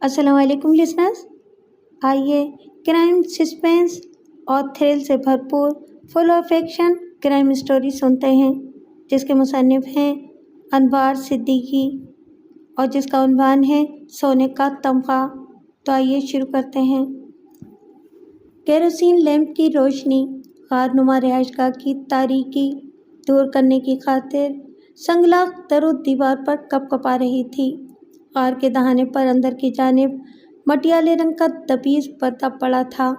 السلام علیکم لسنرز، آئیے کرائم سسپینس اور تھرل سے بھرپور full of action crime story سنتے ہیں جس کے مصنف ہیں انوار صدیقی اور جس کا عنوان ہے سونے کا تمغہ۔ تو آئیے شروع کرتے ہیں۔ کیروسین لیمپ کی روشنی غار نما رہائش گاہ کی تاریکی دور کرنے کی خاطر سنگلاخ در و دیوار پر کپ کپا رہی تھی۔ غار کے دہانے پر اندر کی جانب مٹیالے رنگ کا دبیز پردہ پڑا تھا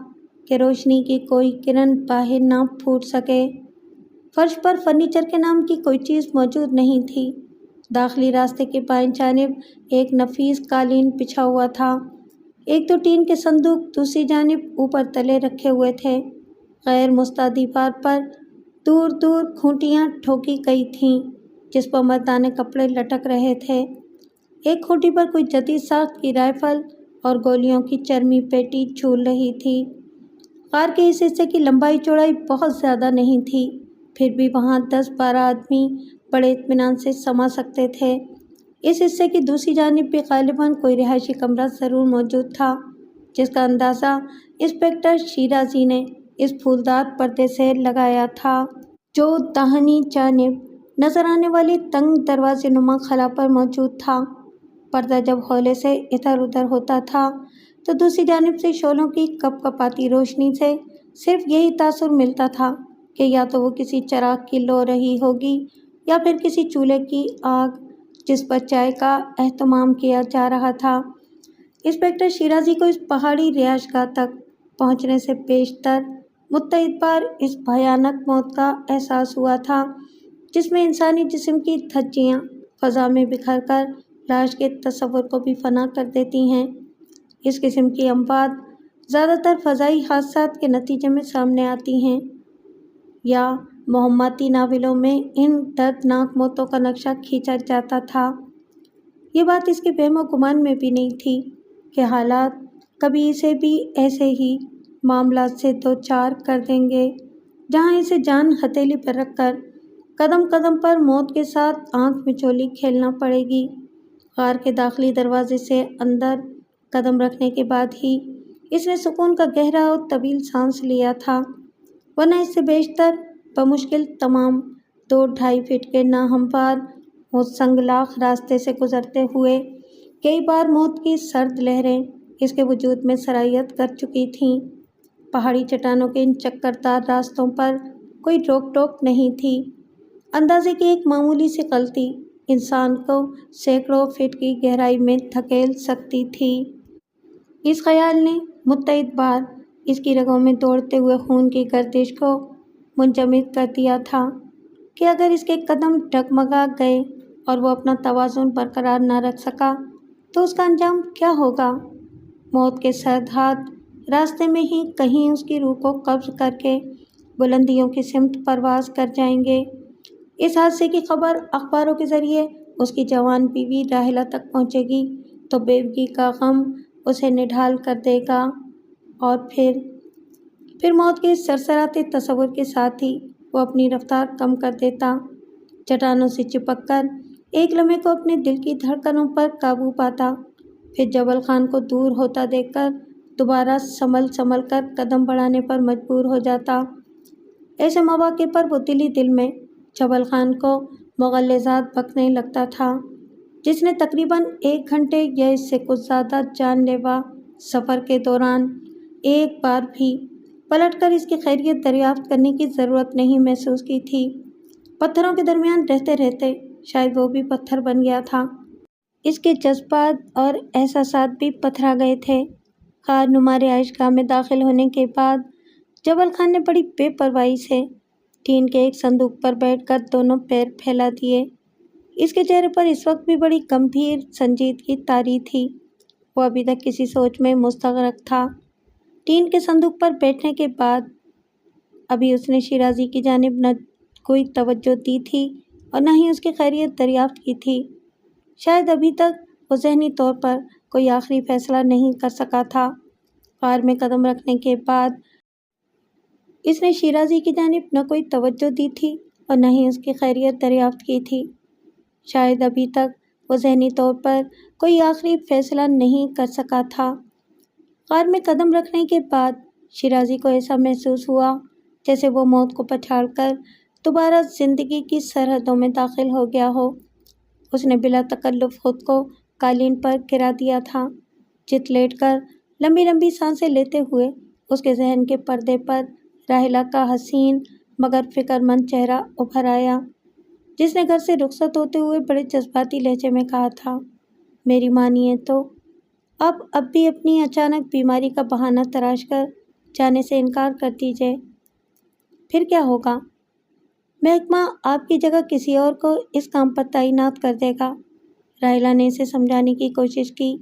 کہ روشنی کی کوئی کرن باہر نہ پھوٹ سکے۔ فرش پر فرنیچر کے نام کی کوئی چیز موجود نہیں تھی۔ داخلی راستے کے بائیں جانب ایک نفیس قالین بچھا ہوا تھا۔ ایک دو ٹین کے صندوق دوسری جانب اوپر تلے رکھے ہوئے تھے۔ غیر مستطیل دیوار پر دور دور کھوٹیاں ٹھوکی گئی تھیں جس پر مردانہ کپڑے لٹک رہے تھے۔ ایک کھوٹی پر کوئی جدید ساخت کی رائفل اور گولیوں کی چرمی پیٹی جھول رہی تھی۔ غار کے اس حصے کی لمبائی چوڑائی بہت زیادہ نہیں تھی، پھر بھی وہاں 10-12 آدمی بڑے اطمینان سے سما سکتے تھے۔ اس حصے کی دوسری جانب بھی غالباً کوئی رہائشی کمرہ ضرور موجود تھا جس کا اندازہ انسپکٹر شیرازی نے اس پھولدار پردے سے لگایا تھا جو داہنی جانب نظر آنے والی تنگ دروازے نما خلا پر موجود تھا۔ پردہ جب ہولے سے ادھر ادھر ہوتا تھا تو دوسری جانب سے شعلوں کی کپ کپاتی روشنی سے صرف یہی تاثر ملتا تھا کہ یا تو وہ کسی چراغ کی لو رہی ہوگی یا پھر کسی چولہے کی آگ جس پر چائے کا اہتمام کیا جا رہا تھا۔ انسپکٹر شیرازی کو اس پہاڑی رہائش گاہ تک پہنچنے سے بیشتر متعدد بار اس بھیانک موت کا احساس ہوا تھا جس میں انسانی جسم کی دھجیاں فضا میں بکھر کر لاش کے تصور کو بھی فنا کر دیتی ہیں۔ اس قسم کی اموات زیادہ تر فضائی حادثات کے نتیجے میں سامنے آتی ہیں یا مہماتی ناولوں میں ان دردناک موتوں کا نقشہ کھینچا جاتا تھا۔ یہ بات اس کے وہم و گمان میں بھی نہیں تھی کہ حالات کبھی اسے بھی ایسے ہی معاملات سے دوچار کر دیں گے جہاں اسے جان ہتھیلی پر رکھ کر قدم قدم پر موت کے ساتھ آنکھ مچولی کھیلنا پڑے گی۔ غار کے داخلی دروازے سے اندر قدم رکھنے کے بعد ہی اس نے سکون کا گہرا اور طویل سانس لیا تھا، ورنہ اس سے بیشتر بمشکل تمام 2-2.5 فٹ کے ناہموار اور سنگلاخ راستے سے گزرتے ہوئے کئی بار موت کی سرد لہریں اس کے وجود میں سرایت کر چکی تھیں۔ پہاڑی چٹانوں کے ان چکردار راستوں پر کوئی روک ٹوک نہیں تھی۔ اندازے کی ایک معمولی سی غلطی انسان کو سینکڑوں فٹ کی گہرائی میں دھکیل سکتی تھی۔ اس خیال نے متعدد بار اس کی رگوں میں دوڑتے ہوئے خون کی گردش کو منجمد کر دیا تھا کہ اگر اس کے قدم ڈگمگا گئے اور وہ اپنا توازن برقرار نہ رکھ سکا تو اس کا انجام کیا ہوگا۔ موت کے سرد ہاتھ راستے میں ہی کہیں اس کی روح کو قبض کر کے بلندیوں کی سمت پرواز کر جائیں گے۔ اس حادثے کی خبر اخباروں کے ذریعے اس کی جوان بیوی راحلہ تک پہنچے گی تو بیوگی کا غم اسے نڈھال کر دے گا اور پھر موت کے سرسراتے تصور کے ساتھ ہی وہ اپنی رفتار کم کر دیتا، چٹانوں سے چپک کر ایک لمحے کو اپنے دل کی دھڑکنوں پر قابو پاتا، پھر جبل خان کو دور ہوتا دیکھ کر دوبارہ سنبھل کر قدم بڑھانے پر مجبور ہو جاتا۔ ایسے مواقع پر وہ دل ہی دل میں جبل خان کو مغلظات بکنے لگتا تھا جس نے تقریباً 1 گھنٹے یا اس سے کچھ زیادہ جان لیوا سفر کے دوران ایک بار بھی پلٹ کر اس کی خیریت دریافت کرنے کی ضرورت نہیں محسوس کی تھی۔ پتھروں کے درمیان رہتے رہتے شاید وہ بھی پتھر بن گیا تھا۔ اس کے جذبات اور احساسات بھی پتھرا گئے تھے۔ غار نما رہائش گاہ میں داخل ہونے کے بعد جبل خان نے بڑی بے پرواہی سے ٹین کے ایک صندوق پر بیٹھ کر دونوں پیر پھیلا دیے۔ اس کے چہرے پر اس وقت بھی بڑی گمبھیر سنجیدگی طاری تھی۔ وہ ابھی تک کسی سوچ میں مستغرق تھا۔ ٹین کے صندوق پر بیٹھنے کے بعد ابھی اس نے شیرازی کی جانب نہ کوئی توجہ دی تھی اور نہ ہی اس کی خیریت دریافت کی تھی۔ شاید ابھی تک وہ ذہنی طور پر کوئی آخری فیصلہ نہیں کر سکا تھا۔ غار میں قدم رکھنے کے بعد اس نے شیرازی کی جانب نہ کوئی توجہ دی تھی اور نہ ہی اس کی خیریت دریافت کی تھی۔ شاید ابھی تک وہ ذہنی طور پر کوئی آخری فیصلہ نہیں کر سکا تھا۔ غار میں قدم رکھنے کے بعد شیرازی کو ایسا محسوس ہوا جیسے وہ موت کو پچھاڑ کر دوبارہ زندگی کی سرحدوں میں داخل ہو گیا ہو۔ اس نے بلا تکلف خود کو قالین پر گرا دیا تھا۔ چت لیٹ کر لمبی لمبی سانسیں لیتے ہوئے اس کے ذہن کے پردے پر راحلہ کا حسین مگر فکر مند چہرہ ابھر آیا، جس نے گھر سے رخصت ہوتے ہوئے بڑے جذباتی لہجے میں کہا تھا، میری مانیے تو آپ اب بھی اپنی اچانک بیماری کا بہانہ تراش کر جانے سے انکار کر دیجیے۔ پھر کیا ہوگا؟ محکمہ آپ کی جگہ کسی اور کو اس کام پر تعینات کر دے گا۔ راحلہ نے اسے سمجھانے کی کوشش کی۔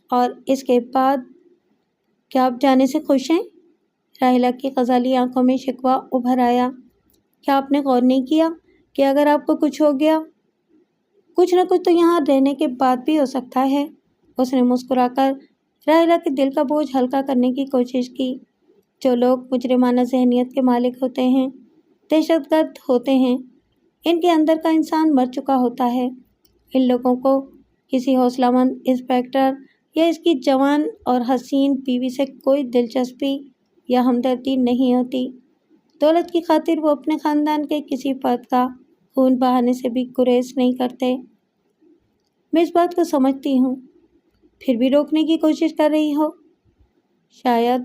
اور اس کے بعد کیا آپ جانے سے خوش ہیں؟ راحلہ کی غزالی آنکھوں میں شکوہ ابھر آیا۔ کیا آپ نے غور نہیں کیا کہ اگر آپ کو کچھ ہو گیا، کچھ نہ کچھ تو یہاں رہنے کے بعد بھی ہو سکتا ہے؟ اس نے مسکرا کر راحلہ کے دل کا بوجھ ہلکا کرنے کی کوشش کی۔ جو لوگ مجرمانہ ذہنیت کے مالک ہوتے ہیں، دہشت گرد ہوتے ہیں، ان کے اندر کا انسان مر چکا ہوتا ہے۔ ان لوگوں کو کسی حوصلہ مند انسپیکٹر یا اس کی جوان اور حسین بیوی سے کوئی دلچسپی یا ہمدردی نہیں ہوتی۔ دولت کی خاطر وہ اپنے خاندان کے کسی فرد کا خون بہانے سے بھی گریز نہیں کرتے۔ میں اس بات کو سمجھتی ہوں، پھر بھی روکنے کی کوشش کر رہی ہو۔ شاید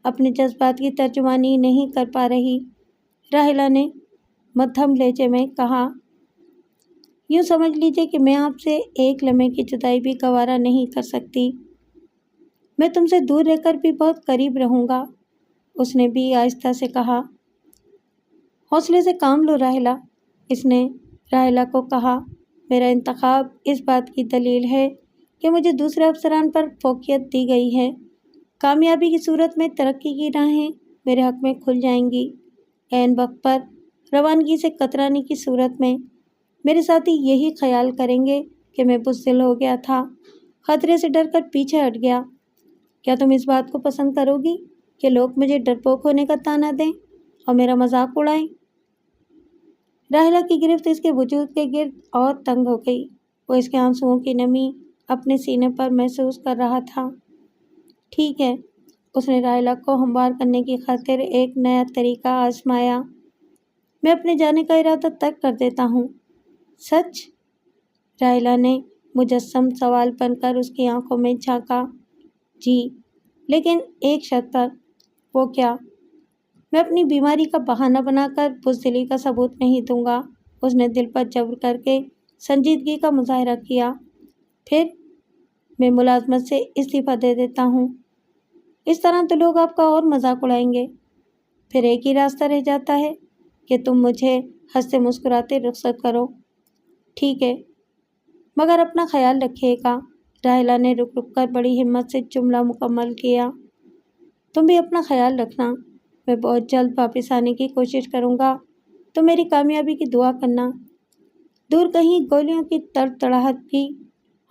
اپنے جذبات کی ترجمانی نہیں کر پا رہی، راحلہ نے مدھم لہجے میں کہا۔ یوں سمجھ لیجیے کہ میں آپ سے ایک لمحے کی جدائی بھی گوارا نہیں کر سکتی۔ میں تم سے دور رہ کر بھی بہت قریب رہوں گا، اس نے بھی آہستہ سے کہا۔ حوصلے سے کام لو راحلہ، اس نے راحلہ کو کہا۔ میرا انتخاب اس بات کی دلیل ہے کہ مجھے دوسرے افسران پر فوقیت دی گئی ہے۔ کامیابی کی صورت میں ترقی کی راہیں میرے حق میں کھل جائیں گی۔ عین وقت پر روانگی سے کترانے کی صورت میں میرے ساتھی یہی خیال کریں گے کہ میں بزدل ہو گیا تھا، خطرے سے ڈر کر پیچھے ہٹ گیا۔ کیا تم اس بات کو پسند کرو گی کہ لوگ مجھے ڈرپوک ہونے کا طعنہ دیں اور میرا مذاق اڑائیں؟ راحلہ کی گرفت اس کے وجود کے گرد اور تنگ ہو گئی۔ وہ اس کے آنسوؤں کی نمی اپنے سینے پر محسوس کر رہا تھا۔ ٹھیک ہے، اس نے راحلہ کو ہموار کرنے کی خاطر ایک نیا طریقہ آزمایا۔ میں اپنے جانے کا ارادہ ترک کر دیتا ہوں۔ سچ؟ راحلہ نے مجسم سوال بن کر اس کی آنکھوں میں جھانکا۔ جی، لیکن ایک شرط پر۔ وہ کیا؟ میں اپنی بیماری کا بہانہ بنا کر بزدلی کا ثبوت نہیں دوں گا، اس نے دل پر جبر کر کے سنجیدگی کا مظاہرہ کیا۔ پھر میں ملازمت سے استعفیٰ دے دیتا ہوں۔ اس طرح تو لوگ آپ کا اور مذاق اڑائیں گے۔ پھر ایک ہی راستہ رہ جاتا ہے کہ تم مجھے ہنستے مسکراتے رخصت کرو۔ ٹھیک ہے، مگر اپنا خیال رکھیے گا، راحلہ نے رک رک کر بڑی ہمت سے جملہ مکمل کیا۔ تم بھی اپنا خیال رکھنا، میں بہت جلد واپس آنے کی کوشش کروں گا، تو میری کامیابی کی دعا کرنا۔ دور کہیں گولیوں کی تڑتڑاہٹ کی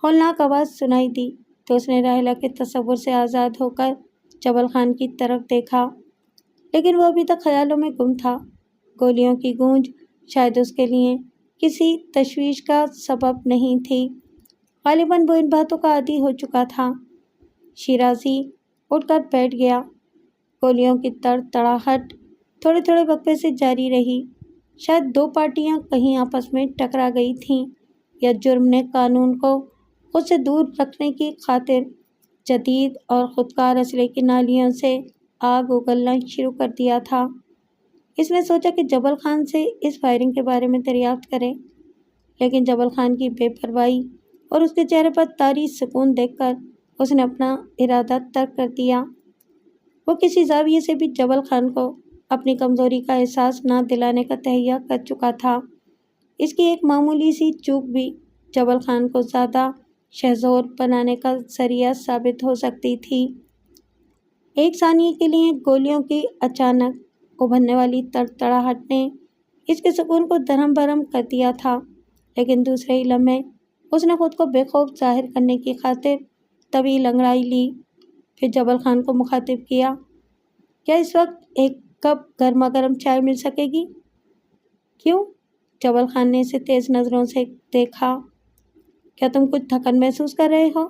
ہولناک آواز سنائی دی تو اس نے راحلہ کے تصور سے آزاد ہو کر جبل خان کی طرف دیکھا، لیکن وہ ابھی تک خیالوں میں گم تھا۔ گولیوں کی گونج شاید اس کے لیے کسی تشویش کا سبب نہیں تھی، غالباً وہ ان باتوں کا عادی ہو چکا تھا۔ شیرازی اٹھ کر بیٹھ گیا۔ گولیوں کی تڑتڑاہٹ تھوڑے تھوڑے وقفے سے جاری رہی۔ شاید دو پارٹیاں کہیں آپس میں ٹکرا گئی تھیں، یا جرم نے قانون کو خود سے دور رکھنے کی خاطر جدید اور خودکار اسلحے کی نالیوں سے آگ اگلنا شروع کر دیا تھا۔ اس نے سوچا کہ جبل خان سے اس فائرنگ کے بارے میں دریافت کرے، لیکن جبل خان کی بے پرواہی اور اس کے چہرے پر طاری سکون دیکھ کر اس نے اپنا ارادہ ترک کر دیا۔ وہ کسی زاویے سے بھی جبل خان کو اپنی کمزوری کا احساس نہ دلانے کا تہیہ کر چکا تھا۔ اس کی ایک معمولی سی چوک بھی جبل خان کو زیادہ شہزور بنانے کا ذریعہ ثابت ہو سکتی تھی۔ ایک ثانیے کے لیے گولیوں کی اچانک ابھرنے والی تڑتڑاہٹ نے اس کے سکون کو درہم برہم کر دیا تھا، لیکن دوسرے ہی لمحے اس نے خود کو بے خوف ظاہر کرنے کی خاطر طویل انگڑائی لی۔ پھر جبل خان کو مخاطب کیا، کیا اس وقت ایک کپ گرما گرم چائے مل سکے گی؟ کیوں؟ جبل خان نے اسے تیز نظروں سے دیکھا۔ کیا تم کچھ تھکن محسوس کر رہے ہو؟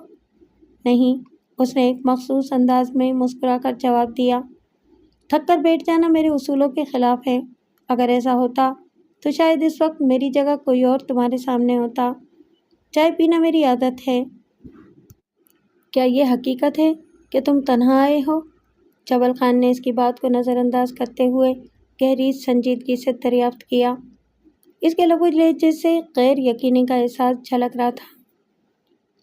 نہیں، اس نے ایک مخصوص انداز میں مسکرا کر جواب دیا۔ تھک کر بیٹھ جانا میرے اصولوں کے خلاف ہے۔ اگر ایسا ہوتا تو شاید اس وقت میری جگہ کوئی اور تمہارے سامنے ہوتا۔ چائے پینا میری عادت ہے۔ کیا یہ حقیقت ہے کہ تم تنہا آئے ہو؟ جبل خان نے اس کی بات کو نظر انداز کرتے ہوئے گہری سنجیدگی سے دریافت کیا۔ اس کے لب و لہجے سے غیر یقینی کا احساس جھلک رہا تھا۔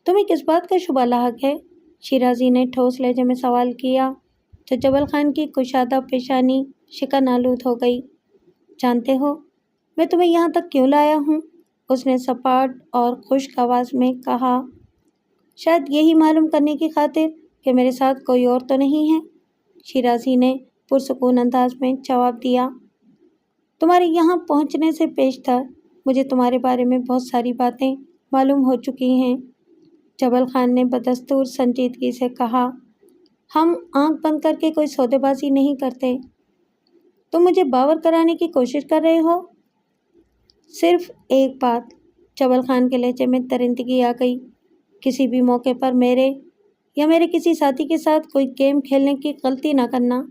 تمہیں کس بات کا شبہ لاحق ہے؟ شیرازی نے ٹھوس لہجے میں سوال کیا تو جبل خان کی کشادہ پیشانی شکن آلود ہو گئی۔ جانتے ہو میں تمہیں یہاں تک کیوں لایا ہوں؟ اس نے سپاٹ اور خشک آواز میں کہا۔ شاید یہی معلوم کرنے کی خاطر کہ میرے ساتھ کوئی اور تو نہیں ہے؟ شیرازی نے پرسکون انداز میں جواب دیا۔ تمہارے یہاں پہنچنے سے پیشتر مجھے تمہارے بارے میں بہت ساری باتیں معلوم ہو چکی ہیں، جبل خان نے بدستور سنجیدگی سے کہا۔ ہم آنکھ بند کر کے کوئی سودے بازی نہیں کرتے۔ تم مجھے باور کرانے کی کوشش کر رہے ہو؟ صرف ایک بات، جبل خان کے لہجے میں درندگی آ گئی۔ کسی بھی موقع پر میرے یا میرے کسی ساتھی کے ساتھ کوئی گیم کھیلنے کی غلطی نہ کرنا۔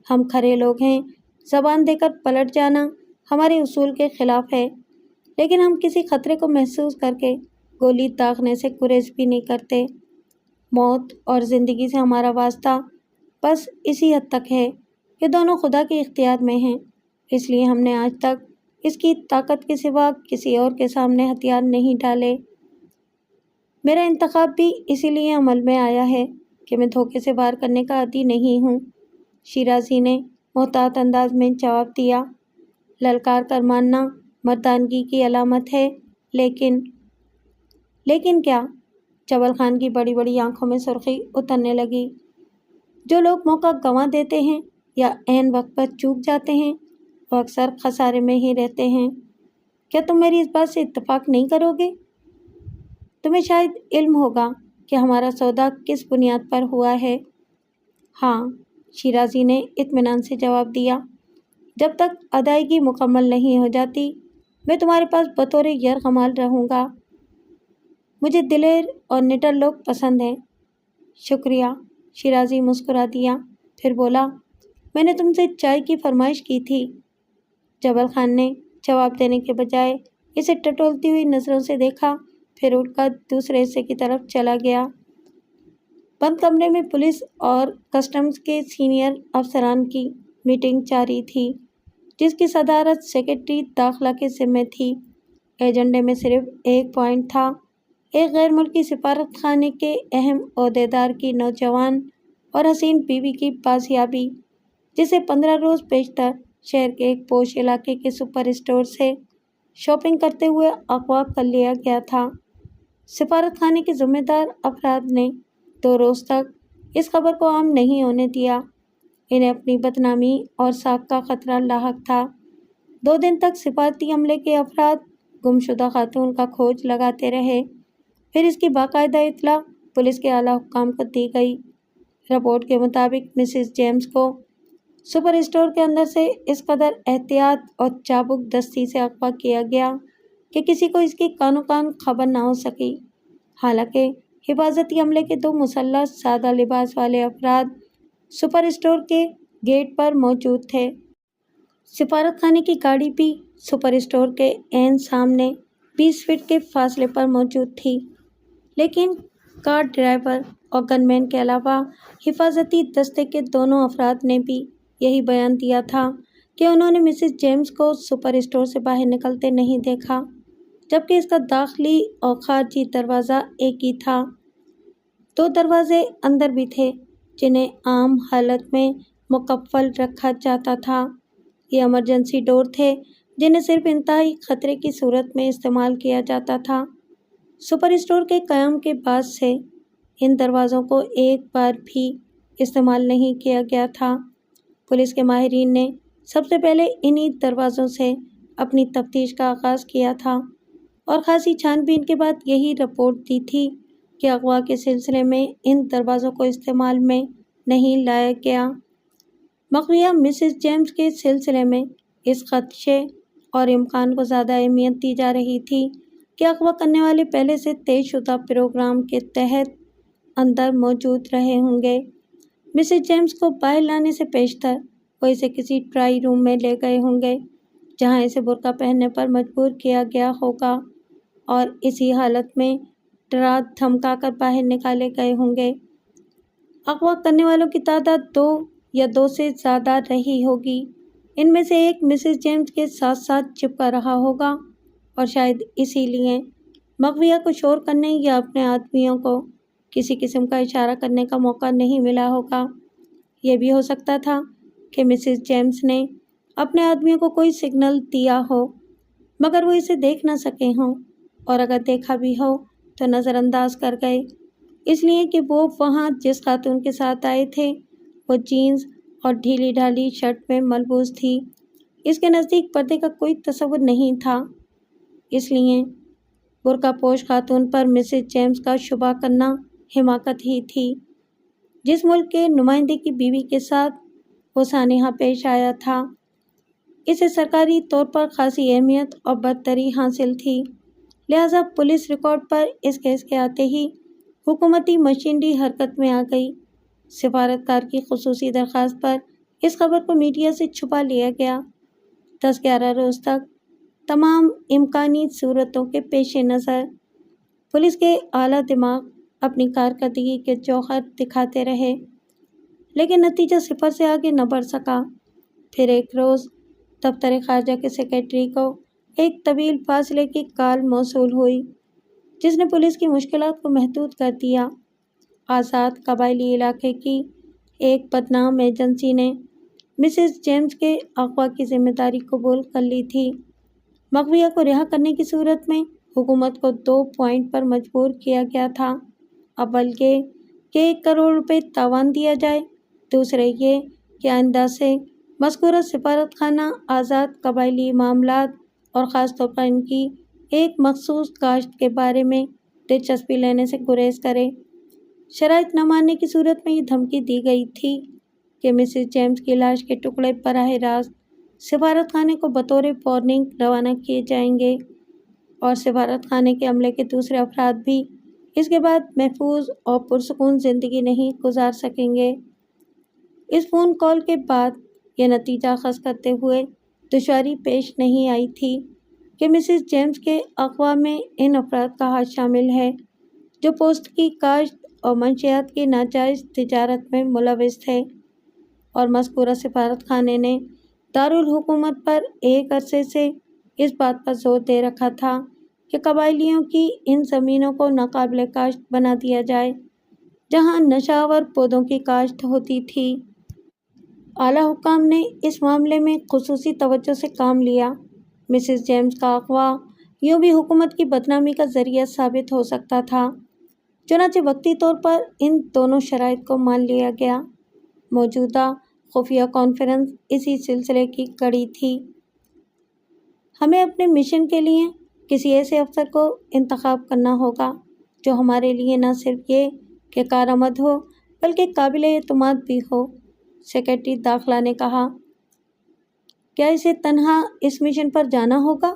ہم کھرے لوگ ہیں، زبان دے کر پلٹ جانا ہمارے اصول کے خلاف ہے، لیکن ہم کسی خطرے کو محسوس کر کے گولی داغنے سے گریز بھی نہیں کرتے۔ موت اور زندگی سے ہمارا واسطہ بس اسی حد تک ہے کہ دونوں خدا کے اختیار میں ہیں، اس لیے ہم نے آج تک اس کی طاقت کے سوا کسی اور کے سامنے ہتھیار نہیں ڈالے۔ میرا انتخاب بھی اسی لیے عمل میں آیا ہے کہ میں دھوکے سے وار کرنے کا عادی نہیں ہوں، شیرازی نے محتاط انداز میں جواب دیا۔ للکار کر ماننا مردانگی کی علامت ہے، لیکن کیا؟ جبل خان کی بڑی بڑی آنکھوں میں سرخی اترنے لگی۔ جو لوگ موقع گنوا دیتے ہیں یا عین وقت پر چوک جاتے ہیں وہ اکثر خسارے میں ہی رہتے ہیں۔ کیا تم میری اس بات سے اتفاق نہیں کرو گے؟ تمہیں شاید علم ہوگا کہ ہمارا سودا کس بنیاد پر ہوا ہے۔ ہاں، شیرازی نے اطمینان سے جواب دیا۔ جب تک ادائیگی مکمل نہیں ہو جاتی میں تمہارے پاس بطور یرغمال رہوں گا۔ مجھے دلیر اور نڈر لوگ پسند ہیں۔ شکریہ، شیرازی مسکرا دیا، پھر بولا، میں نے تم سے چائے کی فرمائش کی تھی۔ جبل خان نے جواب دینے کے بجائے اسے ٹٹولتی ہوئی نظروں سے دیکھا، پھر اٹھ کر دوسرے حصے کی طرف چلا گیا۔ بند کمرے میں پولیس اور کسٹمز کے سینئر افسران کی میٹنگ جاری تھی، جس کی صدارت سیکرٹری داخلہ کے ذمے تھی۔ ایجنڈے میں صرف ایک پوائنٹ تھا، ایک غیر ملکی سفارت خانے کے اہم عہدیدار کی نوجوان اور حسین بیوی کی بازیابی، جسے 15 روز پیشتر شہر کے ایک پوش علاقے کے سپر اسٹور سے شاپنگ کرتے ہوئے اغوا کر لیا گیا تھا۔ سفارت خانے کے ذمہ دار افراد نے 2 روز تک اس خبر کو عام نہیں ہونے دیا۔ انہیں اپنی بدنامی اور ساکھ کا خطرہ لاحق تھا۔ 2 دن تک سفارتی عملے کے افراد گمشدہ خاتون کا کھوج لگاتے رہے، پھر اس کی باقاعدہ اطلاع پولیس کے اعلیٰ حکام کو دی گئی۔ رپورٹ کے مطابق مسز جیمز کو سپر اسٹور کے اندر سے اس قدر احتیاط اور چابک دستی سے اغوا کیا گیا کہ کسی کو اس کی کانوں کان خبر نہ ہو سکی، حالانکہ حفاظتی عملے کے 2 مسلح سادہ لباس والے افراد سپر اسٹور کے گیٹ پر موجود تھے۔ سفارت خانے کی گاڑی بھی سپر اسٹور کے عین سامنے 20 فٹ کے فاصلے پر موجود تھی، لیکن کار ڈرائیور اور گن مین کے علاوہ حفاظتی دستے کے دونوں افراد نے بھی یہی بیان دیا تھا کہ انہوں نے مسز جیمز کو سپر اسٹور سے باہر نکلتے نہیں دیکھا، جبکہ اس کا داخلی اور خارجی دروازہ ایک ہی تھا۔ 2 دروازے اندر بھی تھے جنہیں عام حالت میں مقفل رکھا جاتا تھا۔ یہ ایمرجنسی ڈور تھے جنہیں صرف انتہائی خطرے کی صورت میں استعمال کیا جاتا تھا۔ سپر اسٹور کے قیام کے بعد سے ان دروازوں کو ایک بار بھی استعمال نہیں کیا گیا تھا۔ پولیس کے ماہرین نے سب سے پہلے انہی دروازوں سے اپنی تفتیش کا آغاز کیا تھا اور خاصی چھان بین کے بعد یہی رپورٹ دی تھی کہ اغوا کے سلسلے میں ان دروازوں کو استعمال میں نہیں لایا گیا۔ مغویہ مسز جیمز کے سلسلے میں اس خدشے اور امکان کو زیادہ اہمیت دی جا رہی تھی کہ اغوا کرنے والے پہلے سے طے شدہ پروگرام کے تحت اندر موجود رہے ہوں گے۔ مسز جیمز کو باہر لانے سے پیشتر وہ اسے کسی ٹرائی روم میں لے گئے ہوں گے جہاں اسے برقع پہننے پر مجبور کیا گیا ہوگا اور اسی حالت میں ڈرا دھمکا کر باہر نکالے گئے ہوں گے۔ اغوا کرنے والوں کی تعداد 2 یا 2 سے زیادہ رہی ہوگی۔ ان میں سے ایک مسز جیمز کے ساتھ ساتھ چپکا رہا ہوگا اور شاید اسی لیے مغویہ کو شور کرنے یا اپنے آدمیوں کو کسی قسم کا اشارہ کرنے کا موقع نہیں ملا ہوگا۔ یہ بھی ہو سکتا تھا کہ مسز جیمز نے اپنے آدمیوں کو کوئی سگنل دیا ہو مگر وہ اسے دیکھ نہ سکے ہوں، اور اگر دیکھا بھی ہو تو نظر انداز کر گئے، اس لیے کہ وہ وہاں جس خاتون کے ساتھ آئے تھے وہ جینز اور ڈھیلی ڈھالی شرٹ میں ملبوس تھی۔ اس کے نزدیک پردے کا کوئی تصور نہیں تھا، اس لیے برقع پوش خاتون پر مسز جیمز کا شبہ کرنا حماقت ہی تھی۔ جس ملک کے نمائندے کی بیوی کے ساتھ وہ سانحہ پیش آیا تھا، اسے سرکاری طور پر خاصی اہمیت اور برتری حاصل تھی، لہذا پولیس ریکارڈ پر اس کیس کے آتے ہی حکومتی مشینری حرکت میں آ گئی۔ سفارتکار کی خصوصی درخواست پر اس خبر کو میڈیا سے چھپا لیا گیا۔ 10-11 روز تک تمام امکانی صورتوں کے پیش نظر پولیس کے اعلیٰ دماغ اپنی کارکردگی کے جوہر دکھاتے رہے، لیکن نتیجہ 0 سے آگے نہ بڑھ سکا۔ پھر ایک روز دفتر خارجہ کے سیکریٹری کو ایک طویل فاصلے کی کال موصول ہوئی جس نے پولیس کی مشکلات کو محدود کر دیا۔ آزاد قبائلی علاقے کی ایک بدنام ایجنسی نے مسز جیمز کے اغوا کی ذمہ داری قبول کر لی تھی۔ مغویہ کو رہا کرنے کی صورت میں حکومت کو 2 پوائنٹ پر مجبور کیا گیا تھا۔ اول یہ کہ 1 کروڑ روپے تاوان دیا جائے، دوسرے یہ کہ آئندہ سے مذکورہ سفارت خانہ آزاد قبائلی معاملات اور خاص طور پر ان کی ایک مخصوص کاشت کے بارے میں دلچسپی لینے سے گریز کرے۔ شرائط نہ ماننے کی صورت میں یہ دھمکی دی گئی تھی کہ مسز جیمز کی لاش کے ٹکڑے براہ راست سفارت خانے کو بطور وارننگ روانہ کیے جائیں گے اور سفارت خانے کے عملے کے دوسرے افراد بھی اس کے بعد محفوظ اور پرسکون زندگی نہیں گزار سکیں گے۔ اس فون کال کے بعد یہ نتیجہ اخذ کرتے ہوئے دشواری پیش نہیں آئی تھی کہ مسز جیمز کے اغوا میں ان افراد کا ہاتھ شامل ہے جو پوست کی کاشت اور منشیات کی ناجائز تجارت میں ملوث تھے، اور مذکورہ سفارت خانے نے دارالحکومت پر ایک عرصے سے اس بات پر زور دے رکھا تھا کہ قبائلیوں کی ان زمینوں کو ناقابل کاشت بنا دیا جائے جہاں نشاور پودوں کی کاشت ہوتی تھی۔ اعلیٰ حکام نے اس معاملے میں خصوصی توجہ سے کام لیا۔ مسز جیمز کا اغوا یوں بھی حکومت کی بدنامی کا ذریعہ ثابت ہو سکتا تھا، چنانچہ وقتی طور پر ان دونوں شرائط کو مان لیا گیا۔ موجودہ خفیہ کانفرنس اسی سلسلے کی کڑی تھی۔ ہمیں اپنے مشن کے لیے کسی ایسے افسر کو انتخاب کرنا ہوگا جو ہمارے لیے نہ صرف یہ کہ کارآمد ہو بلکہ قابل اعتماد بھی ہو، سیکریٹری داخلہ نے کہا۔ کیا اسے تنہا اس مشن پر جانا ہوگا؟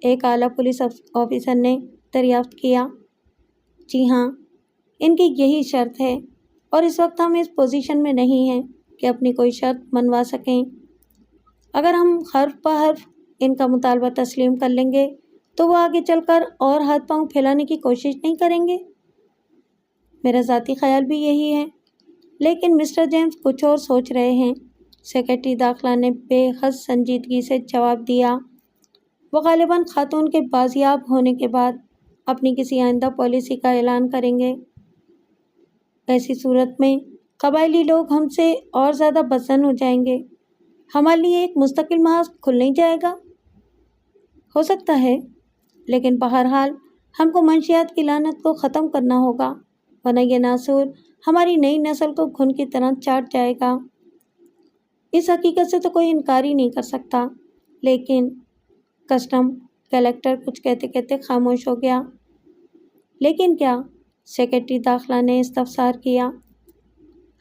ایک اعلیٰ پولیس آفیسر نے دریافت کیا۔ جی ہاں، ان کی یہی شرط ہے، اور اس وقت ہم اس پوزیشن میں نہیں ہیں کہ اپنی کوئی شرط منوا سکیں۔ اگر ہم حرف بہ حرف ان کا مطالبہ تسلیم کر لیں گے تو وہ آگے چل کر اور ہاتھ پاؤں پھیلانے کی کوشش نہیں کریں گے۔ میرا ذاتی خیال بھی یہی ہے، لیکن مسٹر جیمز کچھ اور سوچ رہے ہیں، سیکریٹری داخلہ نے بے حد سنجیدگی سے جواب دیا۔ وہ غالباً خاتون کے بازیاب ہونے کے بعد اپنی کسی آئندہ پالیسی کا اعلان کریں گے۔ ایسی صورت میں قبائلی لوگ ہم سے اور زیادہ بدظن ہو جائیں گے، ہمارے لیے ایک مستقل محاذ کھل نہیں جائے گا۔ ہو سکتا ہے، لیکن بہرحال ہم کو منشیات کی لعنت کو ختم کرنا ہوگا، ورنہ یہ ناسور ہماری نئی نسل کو گھن کی طرح چاٹ جائے گا۔ اس حقیقت سے تو کوئی انکار ہی نہیں کر سکتا، لیکن کسٹم کلکٹر کچھ کہتے کہتے خاموش ہو گیا۔ لیکن کیا؟ سیکریٹری داخلہ نے استفسار کیا۔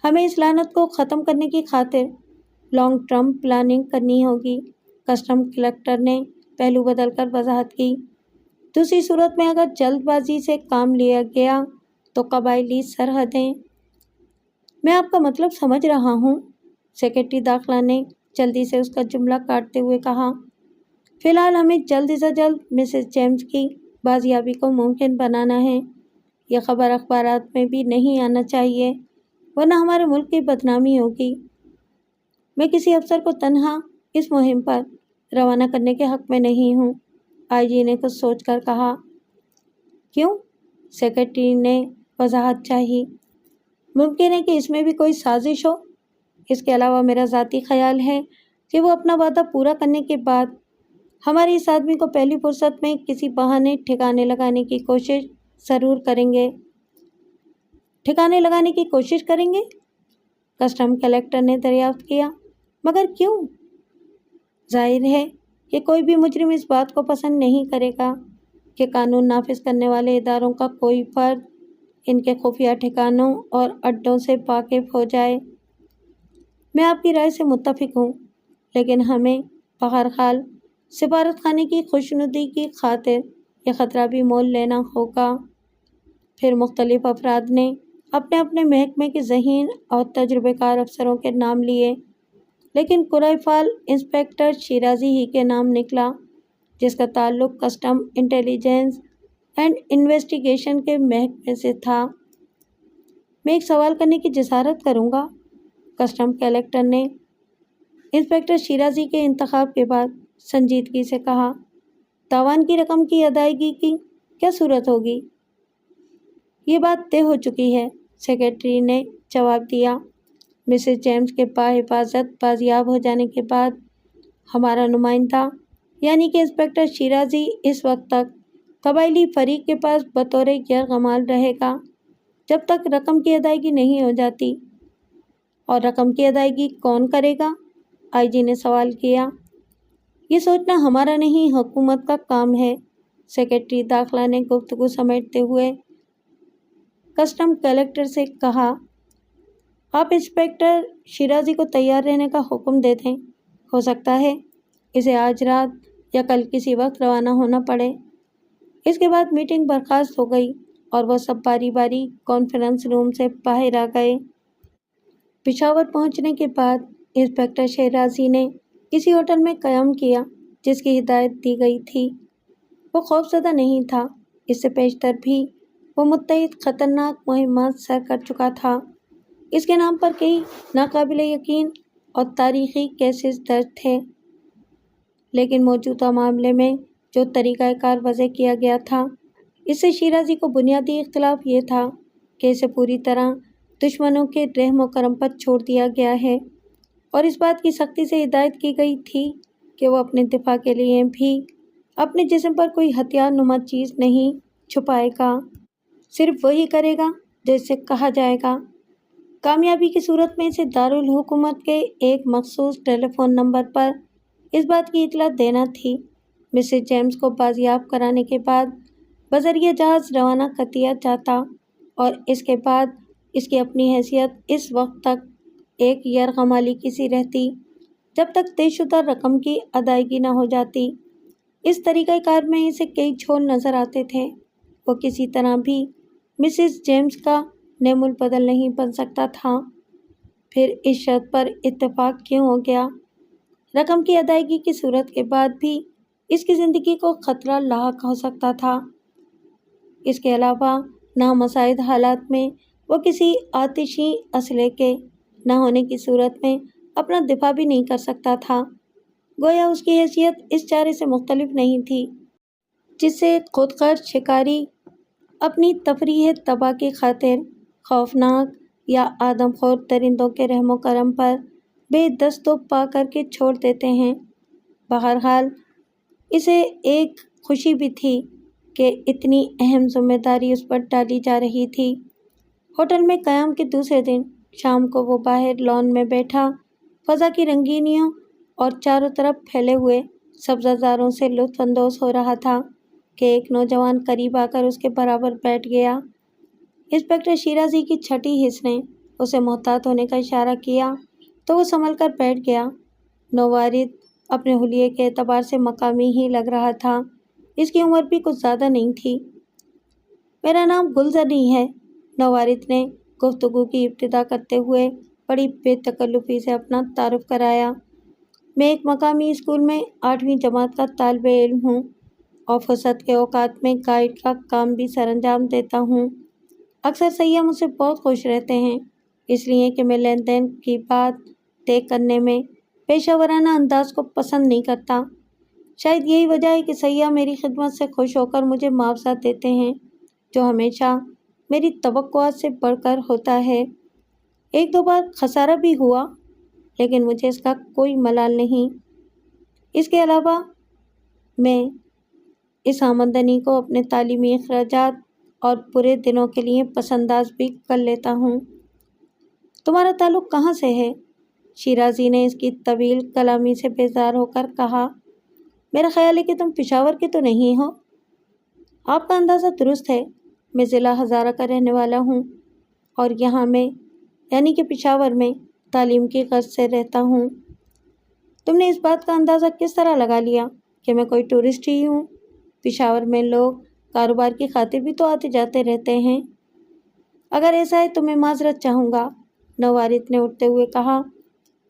ہمیں اس لعنت کو ختم کرنے کی خاطر لانگ ٹرم پلاننگ کرنی ہوگی، کسٹم کلکٹر نے پہلو بدل کر وضاحت کی۔ دوسری صورت میں اگر جلد بازی سے کام لیا گیا تو قبائلی سرحدیں۔ میں آپ کا مطلب سمجھ رہا ہوں، سیکرٹری داخلہ نے جلدی سے اس کا جملہ کاٹتے ہوئے کہا۔ فی الحال ہمیں جلد سے جلد مسز جیمز کی بازیابی کو ممکن بنانا ہے۔ یہ خبر اخبارات میں بھی نہیں آنا چاہیے، ورنہ ہمارے ملک کی بدنامی ہوگی۔ میں کسی افسر کو تنہا اس مہم پر روانہ کرنے کے حق میں نہیں ہوں، آئی جی نے کچھ سوچ کر کہا۔ کیوں؟ سیکرٹری نے وضاحت چاہی۔ ممکن ہے کہ اس میں بھی کوئی سازش ہو۔ اس کے علاوہ میرا ذاتی خیال ہے کہ وہ اپنا وعدہ پورا کرنے کے بعد ہمارے اس آدمی کو پہلی فرصت میں کسی بہانے ٹھکانے لگانے کی کوشش ضرور کریں گے۔ ٹھکانے لگانے کی کوشش کریں گے؟ کسٹم کلیکٹر نے دریافت کیا۔ مگر کیوں؟ ظاہر ہے کہ کوئی بھی مجرم اس بات کو پسند نہیں کرے گا کہ قانون نافذ کرنے والے اداروں کا کوئی فرد ان کے خفیہ ٹھکانوں اور اڈوں سے واقف ہو جائے۔ میں آپ کی رائے سے متفق ہوں، لیکن ہمیں بہرحال سفارت خانے کی خوشنودی کی خاطر یہ خطرہ بھی مول لینا ہوگا۔ پھر مختلف افراد نے اپنے اپنے محکمے کے ذہین اور تجربہ کار افسروں کے نام لیے، لیکن قرۂ فعال انسپکٹر شیرازی ہی کے نام نکلا، جس کا تعلق کسٹم انٹیلیجنس اینڈ انویسٹیگیشن کے محکمے سے تھا۔ میں ایک سوال کرنے کی جسارت کروں گا، کسٹم کلیکٹر نے انسپکٹر شیرازی کے انتخاب کے بعد سنجیدگی سے کہا۔ تاوان کی رقم کی ادائیگی کی کیا صورت ہوگی؟ یہ بات طے ہو چکی ہے، سیکرٹری نے جواب دیا۔ مسز جیمز کے باحفاظت بازیاب ہو جانے کے بعد ہمارا نمائندہ یعنی کہ انسپکٹر شیرازی اس وقت تک قبائلی فریق کے پاس بطور یرغمال رہے گا جب تک رقم کی ادائیگی نہیں ہو جاتی۔ اور رقم کی ادائیگی کون کرے گا؟ آئی جی نے سوال کیا۔ یہ سوچنا ہمارا نہیں، حکومت کا کام ہے، سیکرٹری داخلہ نے گفتگو سمیٹتے ہوئے کسٹم کلیکٹر سے کہا۔ آپ انسپکٹر شیرازی کو تیار رہنے کا حکم دے دیں، ہو سکتا ہے اسے آج رات یا کل کسی وقت روانہ ہونا پڑے۔ اس کے بعد میٹنگ برخاست ہو گئی اور وہ سب باری باری کانفرنس روم سے باہر آ گئے۔ پشاور پہنچنے کے بعد انسپکٹر شیرازی نے کسی ہوٹل میں قیام کیا جس کی ہدایت دی گئی تھی۔ وہ خوفزدہ نہیں تھا، اس سے پیشتر بھی وہ متعدد خطرناک مہمات سر کر چکا تھا۔ اس کے نام پر کئی ناقابل یقین اور تاریخی کیسز درج تھے، لیکن موجودہ معاملے میں جو طریقہ کار وضع کیا گیا تھا، اس سے شیرازی کو بنیادی اختلاف یہ تھا کہ اسے پوری طرح دشمنوں کے رحم و کرم پر چھوڑ دیا گیا ہے، اور اس بات کی سختی سے ہدایت کی گئی تھی کہ وہ اپنے دفاع کے لیے بھی اپنے جسم پر کوئی ہتھیار نما چیز نہیں چھپائے گا، صرف وہی کرے گا جو اس سے کہا جائے گا۔ کامیابی کی صورت میں اسے دارالحکومت کے ایک مخصوص ٹیلی فون نمبر پر اس بات کی اطلاع دینا تھی۔ مسز جیمز کو بازیاب کرانے کے بعد بذریعہ جہاز روانہ کر دیا جاتا، اور اس کے بعد اس کی اپنی حیثیت اس وقت تک ایک یرغمالی کی سی رہتی جب تک طے شدہ رقم کی ادائیگی نہ ہو جاتی۔ اس طریقہ کار میں اسے کئی جھول نظر آتے تھے۔ وہ کسی طرح بھی مسز جیمز کا نعم البدل نہیں بن سکتا تھا۔ پھر اس شرط پر اتفاق کیوں ہو گیا؟ رقم کی ادائیگی کی صورت کے بعد بھی اس کی زندگی کو خطرہ لاحق ہو سکتا تھا۔ اس کے علاوہ نامساعد حالات میں وہ کسی آتشی اسلحے کے نہ ہونے کی صورت میں اپنا دفاع بھی نہیں کر سکتا تھا۔ گویا اس کی حیثیت اس چارے سے مختلف نہیں تھی جس سے خود غرض شکاری اپنی تفریح تباہ کی خاطر خوفناک یا آدم خور درندوں کے رحم و کرم پر بے دست و پا کر کے چھوڑ دیتے ہیں۔ بہرحال اسے ایک خوشی بھی تھی کہ اتنی اہم ذمہ داری اس پر ڈالی جا رہی تھی۔ ہوٹل میں قیام کے دوسرے دن شام کو وہ باہر لان میں بیٹھا فضا کی رنگینیوں اور چاروں طرف پھیلے ہوئے سبزہ زاروں سے لطف اندوز ہو رہا تھا کہ ایک نوجوان قریب آ کر اس کے برابر بیٹھ گیا۔ انسپکٹر شیرازی کی چھٹی حس نے اسے محتاط ہونے کا اشارہ کیا تو وہ سنبھل کر بیٹھ گیا۔ نووارد اپنے حلیے کے اعتبار سے مقامی ہی لگ رہا تھا، اس کی عمر بھی کچھ زیادہ نہیں تھی۔ میرا نام گلزنی ہے، نوارد نے گفتگو کی ابتدا کرتے ہوئے بڑی بے تکلفی سے اپنا تعارف کرایا۔ میں ایک مقامی اسکول میں 8ویں جماعت کا طالب علم ہوں اور فرصت کے اوقات میں گائیڈ کا کام بھی سر انجام دیتا ہوں۔ اکثر سیاح مجھ سے بہت خوش رہتے ہیں، اس لیے کہ میں لین دین کی بات طے کرنے میں پیشہ ورانہ انداز کو پسند نہیں کرتا۔ شاید یہی وجہ ہے کہ سیاح میری خدمت سے خوش ہو کر مجھے معاوضہ دیتے ہیں، جو ہمیشہ میری توقعات سے بڑھ کر ہوتا ہے۔ ایک دو بار خسارہ بھی ہوا، لیکن مجھے اس کا کوئی ملال نہیں۔ اس کے علاوہ میں اس آمدنی کو اپنے تعلیمی اخراجات اور برے دنوں کے لیے پس انداز بھی کر لیتا ہوں۔ تمہارا تعلق کہاں سے ہے؟ شیرازی نے اس کی طویل کلامی سے بیزار ہو کر کہا۔ میرا خیال ہے کہ تم پشاور کے تو نہیں ہو؟ آپ کا اندازہ درست ہے، میں ضلع ہزارہ کا رہنے والا ہوں اور یہاں میں یعنی کہ پشاور میں تعلیم کی غرض سے رہتا ہوں۔ تم نے اس بات کا اندازہ کس طرح لگا لیا کہ میں کوئی ٹورسٹ ہی ہوں؟ پشاور میں لوگ کاروبار کی خاطر بھی تو آتے جاتے رہتے ہیں۔ اگر ایسا ہے تو میں معذرت چاہوں گا، نوارد نے اٹھتے ہوئے کہا۔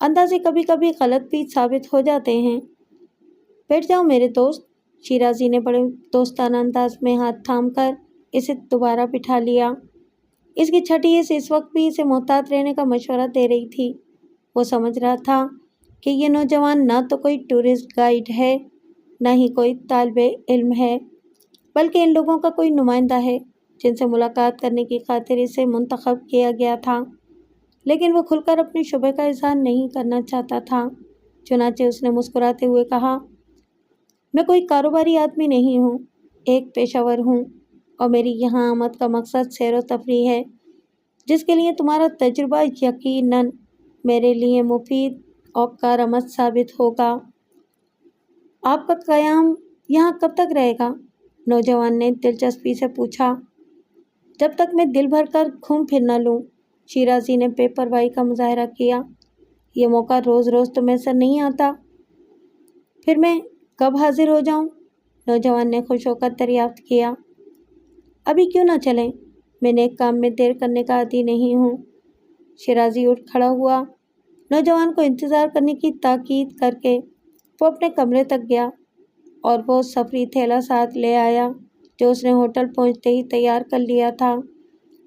اندازے کبھی کبھی غلط بھی ثابت ہو جاتے ہیں۔ بیٹھ جاؤ میرے دوست، شیرازی نے بڑے دوستانہ انداز میں ہاتھ تھام کر اسے دوبارہ بٹھا لیا۔ اس کی چھٹی اس وقت بھی اسے محتاط رہنے کا مشورہ دے رہی تھی۔ وہ سمجھ رہا تھا کہ یہ نوجوان نہ تو کوئی ٹورسٹ گائیڈ ہے، نہ ہی کوئی طالب علم ہے، بلکہ ان لوگوں کا کوئی نمائندہ ہے جن سے ملاقات کرنے کی خاطر اسے منتخب کیا گیا تھا۔ لیکن وہ کھل کر اپنے شبہ کا اظہار نہیں کرنا چاہتا تھا، چنانچہ اس نے مسکراتے ہوئے کہا، میں کوئی کاروباری آدمی نہیں ہوں، ایک پیشہ ور ہوں، اور میری یہاں آمد کا مقصد سیر و تفریح ہے، جس کے لیے تمہارا تجربہ یقیناً میرے لیے مفید اور کارآمد ثابت ہوگا۔ آپ کا قیام یہاں کب تک رہے گا؟ نوجوان نے دلچسپی سے پوچھا۔ جب تک میں دل بھر کر گھوم پھر نہ لوں، شیرازی نے بے پرواہی کا مظاہرہ کیا۔ یہ موقع روز روز تو میسر نہیں آتا۔ پھر میں کب حاضر ہو جاؤں؟ نوجوان نے خوش ہو کر دریافت کیا۔ ابھی کیوں نہ چلیں؟ میں نیک کام میں دیر کرنے کا عادی نہیں ہوں۔ شیرازی اٹھ کھڑا ہوا۔ نوجوان کو انتظار کرنے کی تاکید کر کے وہ اپنے کمرے تک گیا اور وہ سفری تھیلا ساتھ لے آیا جو اس نے ہوٹل پہنچتے ہی تیار کر لیا تھا۔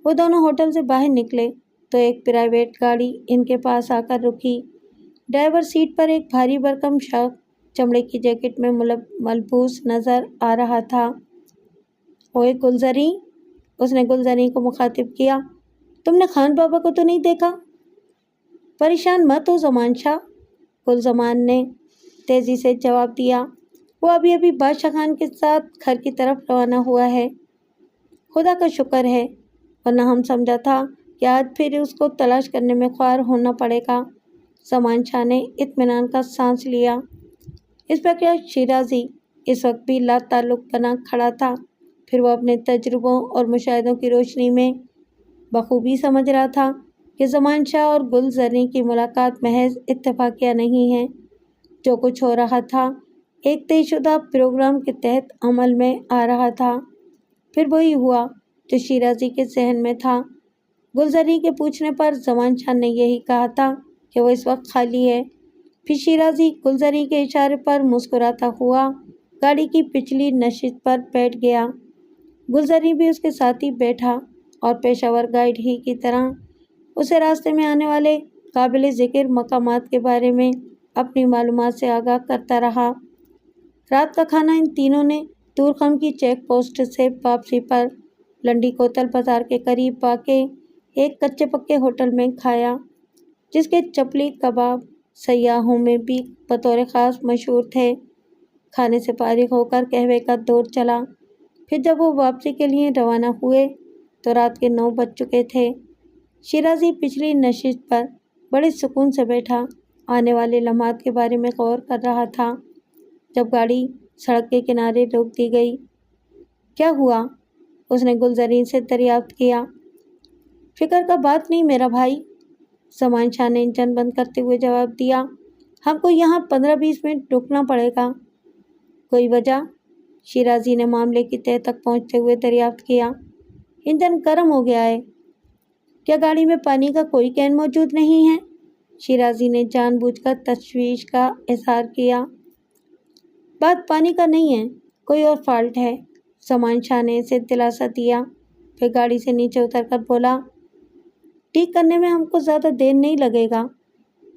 وہ دونوں ہوٹل سے باہر نکلے تو ایک پرائیویٹ گاڑی ان کے پاس آ کر رکی۔ ڈرائیور سیٹ پر ایک بھاری بھرکم شخص چمڑے کی جیکٹ میں ملبوس نظر آ رہا تھا۔ اوئے گلزری، اس نے گلزری کو مخاطب کیا، تم نے خان بابا کو تو نہیں دیکھا؟ پریشان مت ہو زمان شاہ، گلزمان نے تیزی سے جواب دیا، وہ ابھی ابھی بادشاہ خان کے ساتھ گھر کی طرف روانہ ہوا ہے۔ خدا کا شکر ہے، ورنہ ہم سمجھا تھا کہ آج پھر اس کو تلاش کرنے میں خوار ہونا پڑے گا۔ زمان شاہ نے اطمینان کا سانس لیا۔ انسپکٹر شیرازی اس وقت بھی لا تعلق بنا کھڑا تھا، پھر وہ اپنے تجربوں اور مشاہدوں کی روشنی میں بخوبی سمجھ رہا تھا کہ زمان شاہ اور گلزری کی ملاقات محض اتفاقیہ نہیں ہے۔ جو کچھ ہو رہا تھا ایک طے شدہ پروگرام کے تحت عمل میں آ رہا تھا۔ پھر وہی ہوا جو شیرازی کے ذہن میں تھا۔ گلزری کے پوچھنے پر زمان شاہ نے یہی کہا تھا کہ وہ اس وقت خالی ہے۔ پھر شیرازی گلزری کے اشارے پر مسکراتا ہوا گاڑی کی پچھلی نشست پر بیٹھ گیا۔ گلزری بھی اس کے ساتھ ہی بیٹھا اور پیشہ ور گائیڈ ہی کی طرح اسے راستے میں آنے والے قابل ذکر مقامات کے بارے میں اپنی معلومات سے آگاہ کرتا رہا۔ رات کا کھانا ان تینوں نے تورخم کی چیک پوسٹ سے واپسی پر لنڈی کوتل بازار کے قریب واقع ایک کچے پکے ہوٹل میں کھایا، جس کے چپلی کباب سیاحوں میں بھی بطور خاص مشہور تھے۔ کھانے سے فارغ ہو کر قہوے کا دور چلا۔ پھر جب وہ واپسی کے لیے روانہ ہوئے تو رات کے 9 بج چکے تھے۔ شیرازی پچھلی نشست پر بڑے سکون سے بیٹھا آنے والے لمحات کے بارے میں غور کر رہا تھا جب گاڑی سڑک کے کنارے روک دی گئی۔ کیا ہوا؟ اس نے گلزری سے دریافت کیا۔ فکر کا بات نہیں میرا بھائی، زمان شاہ نے انجن بند کرتے ہوئے جواب دیا، ہم کو یہاں 15-20 منٹ رکنا پڑے گا۔ کوئی وجہ؟ شیرازی نے معاملے کی تہہ تک پہنچتے ہوئے دریافت کیا۔ انجن گرم ہو گیا ہے۔ کیا گاڑی میں پانی کا کوئی کین موجود نہیں ہے؟ شیرازی نے جان بوجھ کر تشویش کا اظہار کیا۔ بات پانی کا نہیں ہے، کوئی اور فالٹ ہے، زمان شاہ نے اسے دلاسا دیا، پھر گاڑی سے نیچے اتر کر بولا، ٹھیک کرنے میں ہم کو زیادہ دیر نہیں لگے گا۔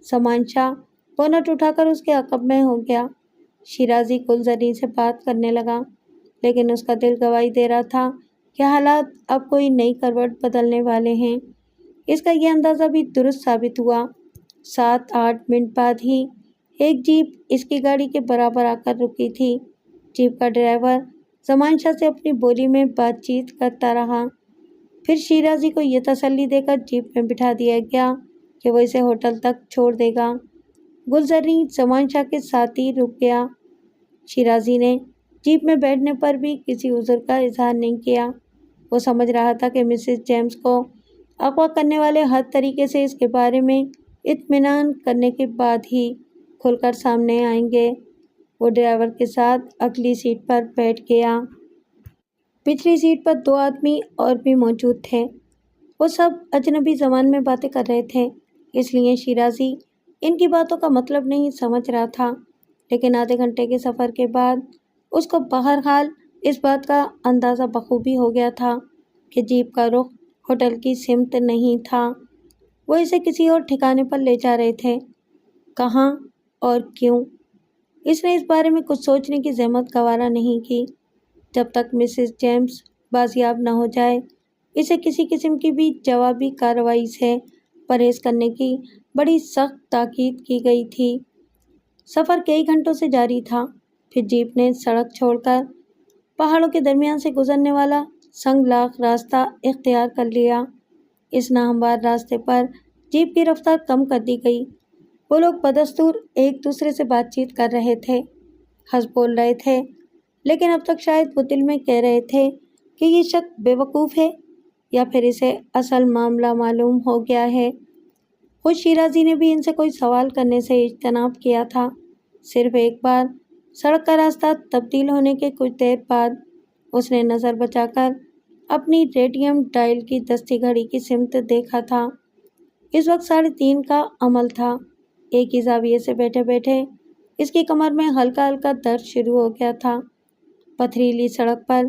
زمان شاہ بونٹ اٹھا کر اس کے عقب میں ہو گیا۔ شیرازی گلزریں سے بات کرنے لگا، لیکن اس کا دل گواہی دے رہا تھا کہ حالات اب کوئی نئی کروٹ بدلنے والے ہیں۔ اس کا یہ اندازہ بھی درست ثابت ہوا۔ 7-8 منٹ بعد ہی ایک جیپ اس کی گاڑی کے برابر آ کر رکی تھی۔ جیپ کا ڈرائیور زمان شاہ سے اپنی بولی میں بات چیت کرتا رہا۔ پھر شیرازی کو یہ تسلی دے کر جیپ میں بٹھا دیا گیا کہ وہ اسے ہوٹل تک چھوڑ دے گا۔ گلزریں زمان شاہ کے ساتھ ہی رک گیا۔ شیرازی نے جیپ میں بیٹھنے پر بھی کسی عذر کا اظہار نہیں کیا۔ وہ سمجھ رہا تھا کہ مسز جیمز کو اغوا کرنے والے ہر طریقے سے اس کے بارے میں اطمینان کرنے کے بعد ہی کھل کر سامنے آئیں گے۔ وہ ڈرائیور کے ساتھ اگلی سیٹ پر بیٹھ گیا۔ پچھلی سیٹ پر 2 آدمی اور بھی موجود تھے۔ وہ سب اجنبی زبان میں باتیں کر رہے تھے، اس لیے شیرازی ان کی باتوں کا مطلب نہیں سمجھ رہا تھا، لیکن آدھے گھنٹے کے سفر کے بعد اس کو بہرحال اس بات کا اندازہ بخوبی ہو گیا تھا کہ جیپ کا رخ ہوٹل کی سمت نہیں تھا۔ وہ اسے کسی اور ٹھکانے پر لے جا رہے تھے۔ کہاں اور کیوں؟ اس نے اس بارے میں کچھ سوچنے کی زحمت گوارا نہیں کی۔ جب تک مسز جیمز بازیاب نہ ہو جائے، اسے کسی قسم کی بھی جوابی کارروائی سے پرہیز کرنے کی بڑی سخت تاکید کی گئی تھی۔ سفر کئی گھنٹوں سے جاری تھا۔ پھر جیپ نے سڑک چھوڑ کر پہاڑوں کے درمیان سے گزرنے والا سنگلاخ راستہ اختیار کر لیا۔ اس ناہموار راستے پر جیپ کی رفتار کم کر دی گئی۔ وہ لوگ بدستور ایک دوسرے سے بات چیت کر رہے تھے، ہنس بول رہے تھے، لیکن اب تک شاید وہ دل میں کہہ رہے تھے کہ یہ شخص بے وقوف ہے یا پھر اسے اصل معاملہ معلوم ہو گیا ہے۔ خود شیرازی نے بھی ان سے کوئی سوال کرنے سے اجتناب کیا تھا۔ صرف ایک بار سڑک کا راستہ تبدیل ہونے کے کچھ دیر بعد اس نے نظر بچا کر اپنی ریڈیم ڈائل کی دستی گھڑی کی سمت دیکھا تھا۔ اس وقت 3:30 کا عمل تھا۔ ایک ہی زاویے سے بیٹھے بیٹھے اس کی کمر میں ہلکا ہلکا درد شروع ہو گیا تھا۔ پتھریلی سڑک پر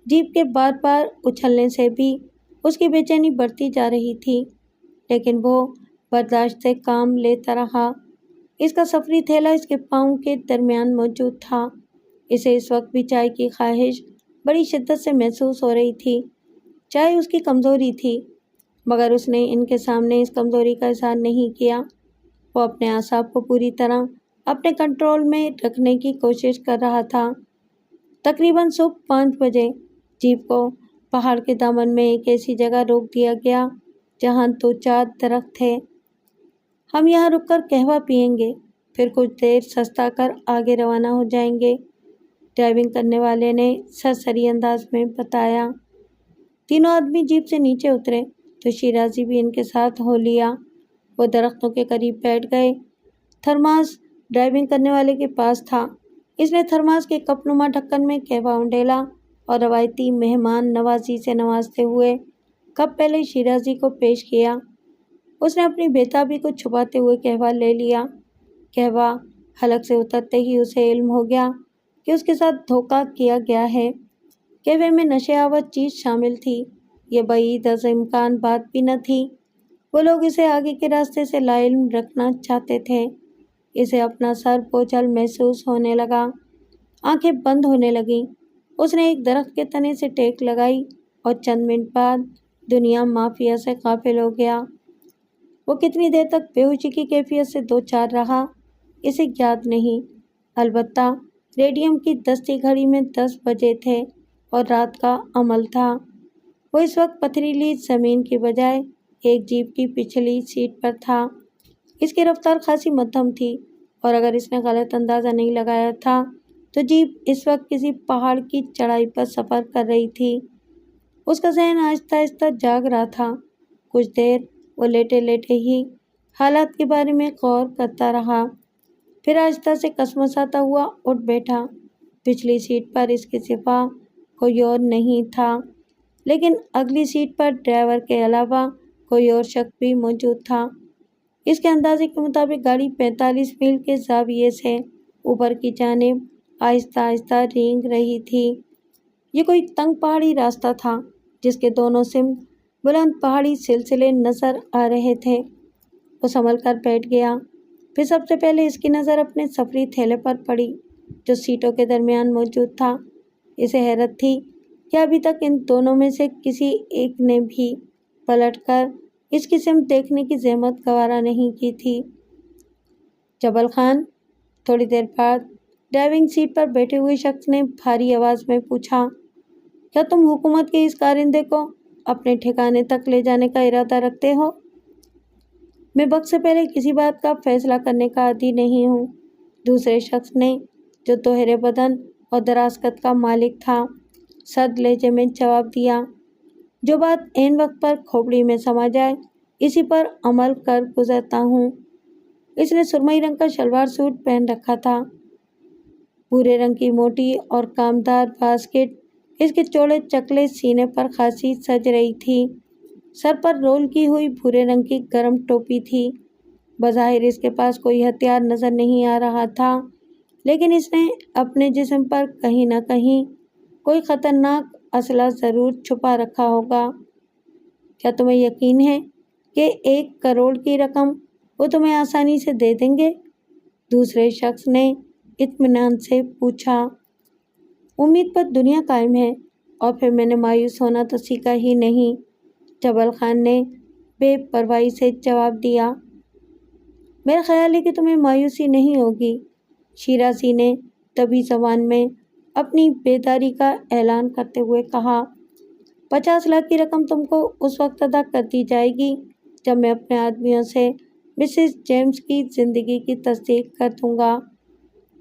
جیپ کے بار بار اچھلنے سے بھی اس کی بے چینی بڑھتی جا رہی تھی، لیکن وہ برداشت سے کام لیتا رہا۔ اس کا سفری تھیلا اس کے پاؤں کے درمیان موجود تھا۔ اسے اس وقت بھی چائے کی خواہش بڑی شدت سے محسوس ہو رہی تھی۔ چائے اس کی کمزوری تھی، مگر اس نے ان کے سامنے اس کمزوری کا اظہار نہیں کیا۔ وہ اپنے اعصاب کو پوری طرح اپنے کنٹرول میں رکھنے کی کوشش کر رہا تھا۔ تقریباً صبح 5 بجے جیپ کو پہاڑ کے دامن میں ایک ایسی جگہ روک دیا گیا جہاں 2-4 درخت تھے۔ ہم یہاں رک کر قہوہ پئیں گے، پھر کچھ دیر سستا کر آگے روانہ ہو جائیں گے، ڈرائیونگ کرنے والے نے سرسری انداز میں بتایا۔ تینوں آدمی جیپ سے نیچے اترے تو شیرازی بھی ان کے ساتھ ہو لیا۔ وہ درختوں کے قریب بیٹھ گئے۔ تھرماس ڈرائیونگ کرنے والے کے پاس تھا۔ اس نے تھرماس کے کپ نما ڈھکن میں قہوہ انڈیلا اور روایتی مہمان نوازی سے نوازتے ہوئے کپ پہلے شیرازی کو پیش کیا۔ اس نے اپنی بےتابی کو چھپاتے ہوئے قہوہ لے لیا۔ قہوہ حلق سے اترتے ہی اسے علم ہو گیا کہ اس کے ساتھ دھوکہ کیا گیا ہے۔ قہوے میں نشے آور چیز شامل تھی۔ یہ بعید از امکان بات بھی نہ تھی۔ وہ لوگ اسے آگے کے راستے سے لاعلم رکھنا چاہتے تھے۔ اسے اپنا سر بوجھل محسوس ہونے لگا۔ آنکھیں بند ہونے لگیں۔ اس نے ایک درخت کے تنے سے ٹیک لگائی اور چند منٹ بعد دنیا مافیا سے غافل ہو گیا۔ وہ کتنی دیر تک بے ہوشی کی کیفیت سے دوچار رہا، اسے یاد نہیں۔ البتہ ریڈیم کی دستی گھڑی میں 10 بجے تھے اور رات کا عمل تھا۔ وہ اس وقت پتھریلی زمین کی بجائے ایک جیپ کی پچھلی سیٹ پر تھا۔ اس کی رفتار خاصی مدھم تھی اور اگر اس نے غلط اندازہ نہیں لگایا تھا تو جیپ اس وقت کسی پہاڑ کی چڑھائی پر سفر کر رہی تھی۔ اس کا ذہن آہستہ آہستہ جاگ رہا تھا۔ کچھ دیر وہ لیٹے لیٹے ہی حالات کے بارے میں غور کرتا رہا، پھر آہستہ سے کسمساتا ہوا اٹھ بیٹھا۔ پچھلی سیٹ پر اس کے سوا کوئی اور نہیں تھا، لیکن اگلی سیٹ پر ڈرائیور کے علاوہ کوئی اور شخص بھی موجود تھا۔ اس کے اندازے کے مطابق گاڑی 45 میل کے زاویے سے اوپر کی جانب آہستہ آہستہ رینگ رہی تھی۔ یہ کوئی تنگ پہاڑی راستہ تھا جس کے دونوں سمت بلند پہاڑی سلسلے نظر آ رہے تھے۔ وہ سنبھل کر بیٹھ گیا، پھر سب سے پہلے اس کی نظر اپنے سفری تھیلے پر پڑی جو سیٹوں کے درمیان موجود تھا۔ اسے حیرت تھی کہ ابھی تک ان دونوں میں سے کسی ایک نے بھی پلٹ کر اس کی سمت دیکھنے کی زحمت گوارا نہیں کی تھی۔ جبل خان، تھوڑی دیر بعد ڈرائیونگ سیٹ پر بیٹھے ہوئے شخص نے بھاری آواز میں پوچھا، کیا تم حکومت کے اس کارندے کو اپنے ٹھکانے تک لے جانے کا ارادہ رکھتے ہو؟ میں وقت سے پہلے کسی بات کا فیصلہ کرنے کا عادی نہیں ہوں، دوسرے شخص نے، جو دوہرے بدن اور دراز قد کا مالک تھا، سرد لہجے میں جواب دیا۔ جو بات عین وقت پر کھوپڑی میں سما جائے اسی پر عمل کر گزرتا ہوں۔ اس نے سرمئی رنگ کا شلوار سوٹ پہن رکھا تھا، بھورے رنگ کی موٹی اور کامدار واسکٹ اس کے چوڑے چکلے سینے پر خاصی سج رہی تھی۔ سر پر رول کی ہوئی بھورے رنگ کی گرم ٹوپی تھی۔ بظاہر اس کے پاس کوئی ہتھیار نظر نہیں آ رہا تھا، لیکن اس نے اپنے جسم پر کہیں نہ کہیں کوئی خطرناک اسلحہ ضرور چھپا رکھا ہوگا۔ کیا تمہیں یقین ہے کہ 1 کروڑ کی رقم وہ تمہیں آسانی سے دے دیں گے؟ دوسرے شخص نے اطمینان سے پوچھا۔ امید پر دنیا قائم ہے، اور پھر میں نے مایوس ہونا تو سیکھا ہی نہیں، جبل خان نے بے پرواہی سے جواب دیا۔ میرا خیال ہے کہ تمہیں مایوسی نہیں ہوگی، شیرازی نے طبی زبان میں اپنی بیداری کا اعلان کرتے ہوئے کہا۔ 50 لاکھ کی رقم تم کو اس وقت ادا کر دی جائے گی جب میں اپنے آدمیوں سے مسز جیمز کی زندگی کی تصدیق کر دوں گا۔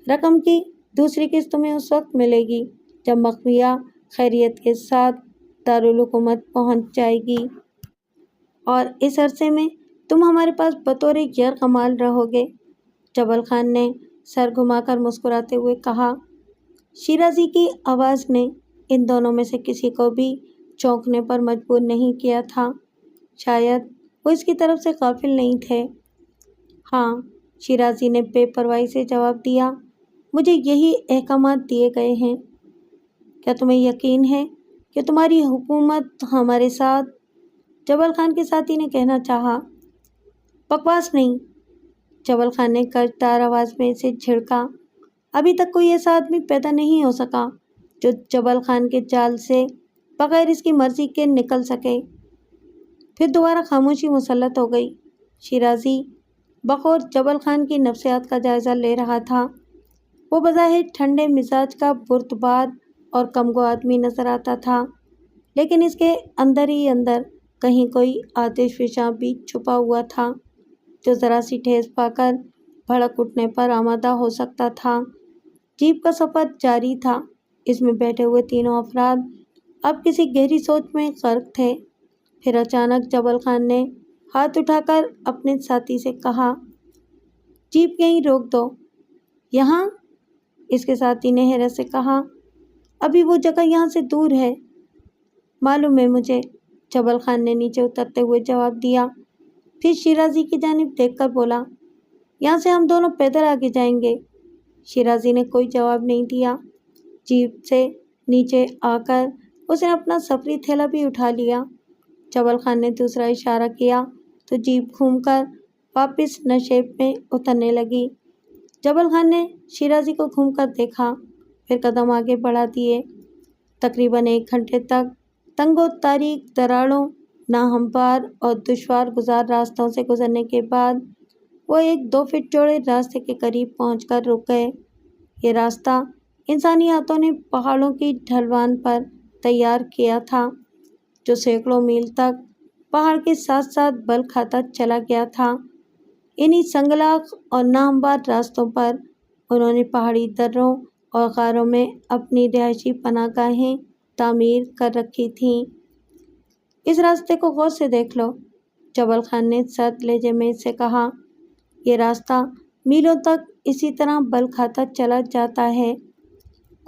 رقم کی دوسری قسط تمہیں اس وقت ملے گی جب مخفیہ خیریت کے ساتھ دارالحکومت پہنچ جائے گی، اور اس عرصے میں تم ہمارے پاس بطور یرغمال رہو گے، جبل خان نے سر گھما کر مسکراتے ہوئے کہا۔ شیرازی کی آواز نے ان دونوں میں سے کسی کو بھی چونکنے پر مجبور نہیں کیا تھا، شاید وہ اس کی طرف سے غافل نہیں تھے۔ ہاں، شیرازی نے بے پرواہی سے جواب دیا، مجھے یہی احکامات دیے گئے ہیں۔ کیا تمہیں یقین ہے کہ تمہاری حکومت ہمارے ساتھ؟ جبل خان کے ساتھی نے کہنا چاہا۔ بکواس نہیں، جبل خان نے گرجدار آواز میں اسے جھڑکا۔ ابھی تک کوئی ایسا آدمی پیدا نہیں ہو سکا جو جبل خان کے جال سے بغیر اس کی مرضی کے نکل سکے۔ پھر دوبارہ خاموشی مسلط ہو گئی۔ شیرازی بغور جبل خان کی نفسیات کا جائزہ لے رہا تھا۔ وہ بظاہر ٹھنڈے مزاج کا بردبار اور کم گو آدمی نظر آتا تھا، لیکن اس کے اندر ہی اندر کہیں کوئی آتش فشاں بھی چھپا ہوا تھا جو ذرا سی ٹھیس پا کر بھڑک اٹھنے پر آمادہ ہو سکتا تھا۔ جیپ کا سفر جاری تھا۔ اس میں بیٹھے ہوئے تینوں افراد اب کسی گہری سوچ میں غرق تھے۔ پھر اچانک جبل خان نے ہاتھ اٹھا کر اپنے ساتھی سے کہا، جیپ یہیں روک دو۔ یہاں؟ اس کے ساتھی نے حیرت سے کہا، ابھی وہ جگہ یہاں سے دور ہے۔ معلوم ہے مجھے، جبل خان نے نیچے اترتے ہوئے جواب دیا، پھر شیرازی کی جانب دیکھ کر بولا، یہاں سے ہم دونوں پیدل آگے جائیں گے۔ شیرازی نے کوئی جواب نہیں دیا۔ جیپ سے نیچے آ کر اس نے اپنا سفری تھیلا بھی اٹھا لیا۔ جبل خان نے دوسرا اشارہ کیا تو جیپ گھوم کر واپس نشیب میں اترنے لگی۔ جبل خان نے شیرازی کو گھوم کر دیکھا، پھر قدم آگے بڑھا دیے۔ تقریباً 1 گھنٹے تک تنگ و تاریک دراڑوں، ناہموار اور دشوار گزار راستوں سے گزرنے کے بعد وہ ایک 2 فٹ چوڑے راستے کے قریب پہنچ کر رک گئے۔ یہ راستہ انسانی ہاتھوں نے پہاڑوں کی ڈھلوان پر تیار کیا تھا، جو سینکڑوں میل تک پہاڑ کے ساتھ ساتھ بل کھاتا چلا گیا تھا۔ انہی سنگلاخ اور ناہموار راستوں پر انہوں نے پہاڑی دروں اور غاروں میں اپنی رہائشی پناہ گاہیں تعمیر کر رکھی تھیں۔ اس راستے کو غور سے دیکھ لو، جبل خان نے سرد لہجے میں اس سے کہا۔ یہ راستہ میلوں تک اسی طرح بل کھاتا چلا جاتا ہے۔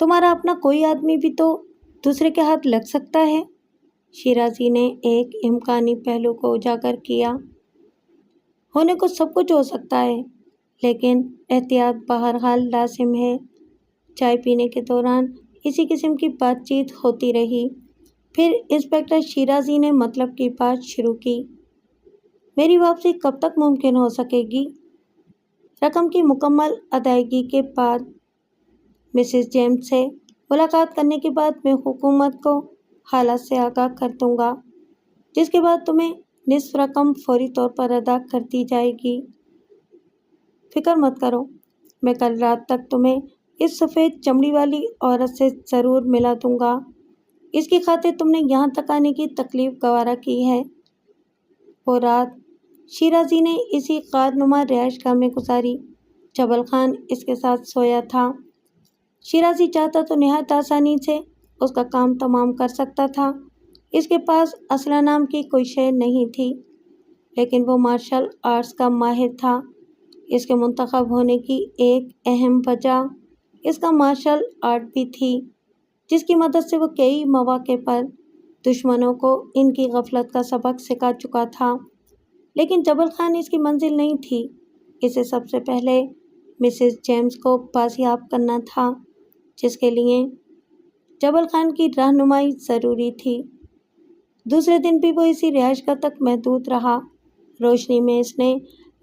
تمہارا اپنا کوئی آدمی بھی تو دوسرے کے ہاتھ لگ سکتا ہے۔ شیرازی نے ایک امکانی پہلو کو اجاگر کیا۔ ہونے کو سب کچھ ہو سکتا ہے، لیکن احتیاط بہرحال لازم ہے۔ چائے پینے کے دوران اسی قسم کی بات چیت ہوتی رہی۔ پھر انسپکٹر شیرازی نے مطلب کی بات شروع کی۔ میری واپسی کب تک ممکن ہو سکے گی؟ رقم کی مکمل ادائیگی کے بعد۔ مسز جیمز سے ملاقات کرنے کے بعد میں حکومت کو حالات سے آگاہ کر دوں گا، جس کے بعد تمہیں نصف رقم فوری طور پر ادا کر دی جائے گی۔ فکر مت کرو، میں کل رات تک تمہیں اس سفید چمڑی والی عورت سے ضرور ملا دوں گا۔ اس کی خاطر تم نے یہاں تک آنے کی تکلیف گوارا کی ہے۔ وہ رات شیرازی نے اسی غارنما رہائش گاہ میں گزاری۔ جبل خان اس کے ساتھ سویا تھا۔ شیرازی چاہتا تو نہایت آسانی سے اس کا کام تمام کر سکتا تھا۔ اس کے پاس اسلحہ نام کی کوئی شے نہیں تھی، لیکن وہ مارشل آرٹس کا ماہر تھا۔ اس کے منتخب ہونے کی ایک اہم وجہ اس کا مارشل آرٹ بھی تھی، جس کی مدد سے وہ کئی مواقع پر دشمنوں کو ان کی غفلت کا سبق سکھا چکا تھا۔ لیکن جبل خان اس کی منزل نہیں تھی۔ اسے سب سے پہلے مسز جیمز کو بازیاب کرنا تھا، جس کے لیے جبل خان کی رہنمائی ضروری تھی۔ دوسرے دن بھی وہ اسی رہائش گاہ تک محدود رہا۔ روشنی میں اس نے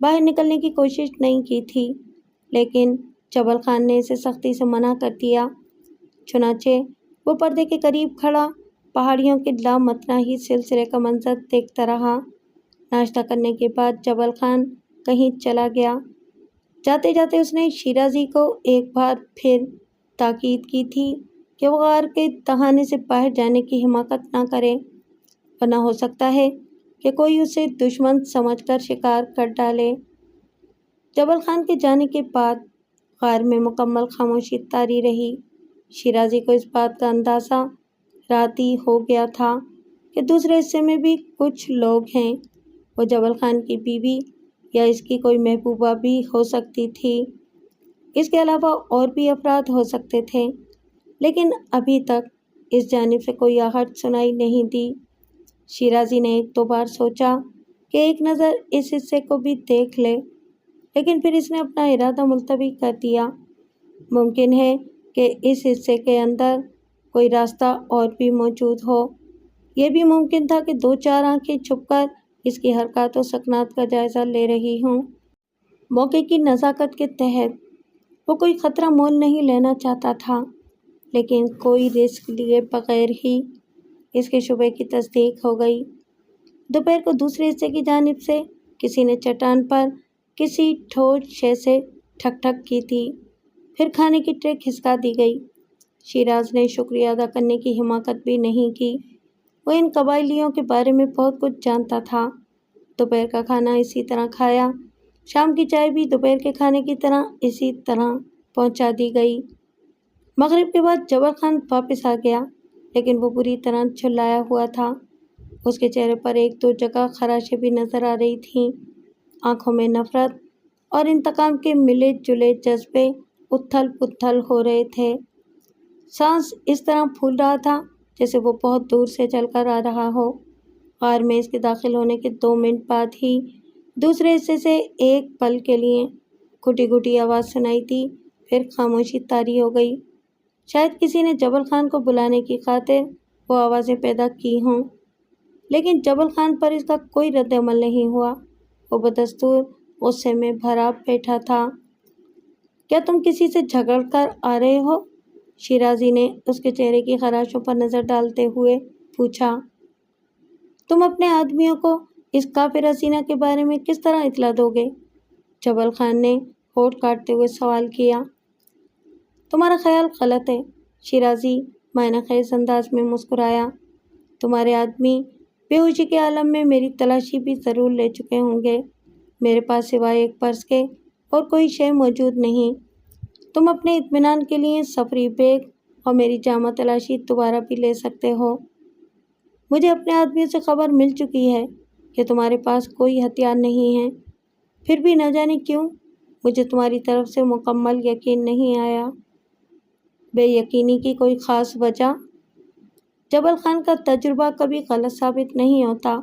باہر نکلنے کی کوشش نہیں کی تھی، لیکن جبل خان نے اسے سختی سے منع کر دیا۔ چنانچہ وہ پردے کے قریب کھڑا پہاڑیوں کے لامتناہی سلسلے کا منظر دیکھتا رہا۔ ناشتہ کرنے کے بعد جبل خان کہیں چلا گیا۔ جاتے جاتے اس نے شیرازی کو ایک بار پھر تاکید کی تھی کہ وہ غار کے دہانے سے باہر جانے کی حماقت نہ کرے، ورنہ ہو سکتا ہے کہ کوئی اسے دشمن سمجھ کر شکار کر ڈالے۔ جبل خان کے جانے کے بعد غار میں مکمل خاموشی طاری رہی۔ شیرازی کو اس بات کا اندازہ رات ہی ہو گیا تھا کہ دوسرے حصے میں بھی کچھ لوگ ہیں۔ وہ جبل خان کی بیوی یا اس کی کوئی محبوبہ بھی ہو سکتی تھی۔ اس کے علاوہ اور بھی افراد ہو سکتے تھے، لیکن ابھی تک اس جانب سے کوئی آہٹ سنائی نہیں دی۔ شیرازی نے ایک دو بار سوچا کہ ایک نظر اس حصے کو بھی دیکھ لے، لیکن پھر اس نے اپنا ارادہ ملتوی کر دیا۔ ممکن ہے کہ اس حصے کے اندر کوئی راستہ اور بھی موجود ہو۔ یہ بھی ممکن تھا کہ دو چار آنکھیں چھپ کر اس کی حرکات و سکنات کا جائزہ لے رہی ہوں۔ موقع کی نزاکت کے تحت وہ کوئی خطرہ مول نہیں لینا چاہتا تھا، لیکن کوئی رسک لیے بغیر ہی اس کے شبے کی تصدیق ہو گئی۔ دوپہر کو دوسرے حصے کی جانب سے کسی نے چٹان پر کسی ٹھوس شے سے ٹھک ٹھک کی تھی، پھر کھانے کی ٹرے کھسکا دی گئی۔ شیراز نے شکریہ ادا کرنے کی حماقت بھی نہیں کی۔ وہ ان قبائلیوں کے بارے میں بہت کچھ جانتا تھا۔ دوپہر کا کھانا اسی طرح کھایا، شام کی چائے بھی دوپہر کے کھانے کی طرح اسی طرح پہنچا دی گئی۔ مغرب کے بعد جبل خان واپس آ گیا، لیکن وہ بری طرح جھلایا ہوا تھا۔ اس کے چہرے پر ایک دو جگہ خراشیں بھی نظر آ رہی تھیں۔ آنکھوں میں نفرت اور انتقام کے ملے جلے جذبے اتھل پتھل ہو رہے تھے۔ سانس اس طرح پھول رہا تھا جیسے وہ بہت دور سے چل کر آ رہا ہو۔ غار میں اس کے داخل ہونے کے 2 منٹ بعد ہی دوسرے حصے سے ایک پل کے لیے گھٹی گھٹی آواز سنائی دی، پھر خاموشی طاری ہو گئی۔ شاید کسی نے جبل خان کو بلانے کی خاطر وہ آوازیں پیدا کی ہوں، لیکن جبل خان پر اس کا کوئی رد عمل نہیں ہوا۔ وہ بدستور غصے میں بھرا بیٹھا تھا۔ کیا تم کسی سے جھگڑ کر آ رہے ہو؟ شیرازی نے اس کے چہرے کی خراشوں پر نظر ڈالتے ہوئے پوچھا۔ تم اپنے آدمیوں کو اس کافر حسینہ کے بارے میں کس طرح اطلاع دو گے؟ جبل خان نے ہونٹ کاٹتے ہوئے سوال کیا۔ تمہارا خیال غلط ہے، شیرازی معنی خیز انداز میں مسکرایا۔ تمہارے آدمی بے ہوشی کے عالم میں میری تلاشی بھی ضرور لے چکے ہوں گے۔ میرے پاس سوائے ایک پرس کے اور کوئی شے موجود نہیں۔ تم اپنے اطمینان کے لیے سفری بیگ اور میری جامہ تلاشی دوبارہ بھی لے سکتے ہو۔ مجھے اپنے آدمیوں سے خبر مل چکی ہے کہ تمہارے پاس کوئی ہتھیار نہیں ہے، پھر بھی نہ جانے کیوں مجھے تمہاری طرف سے مکمل یقین نہیں آیا۔ بے یقینی کی کوئی خاص وجہ؟ جبل خان کا تجربہ کبھی غلط ثابت نہیں ہوتا،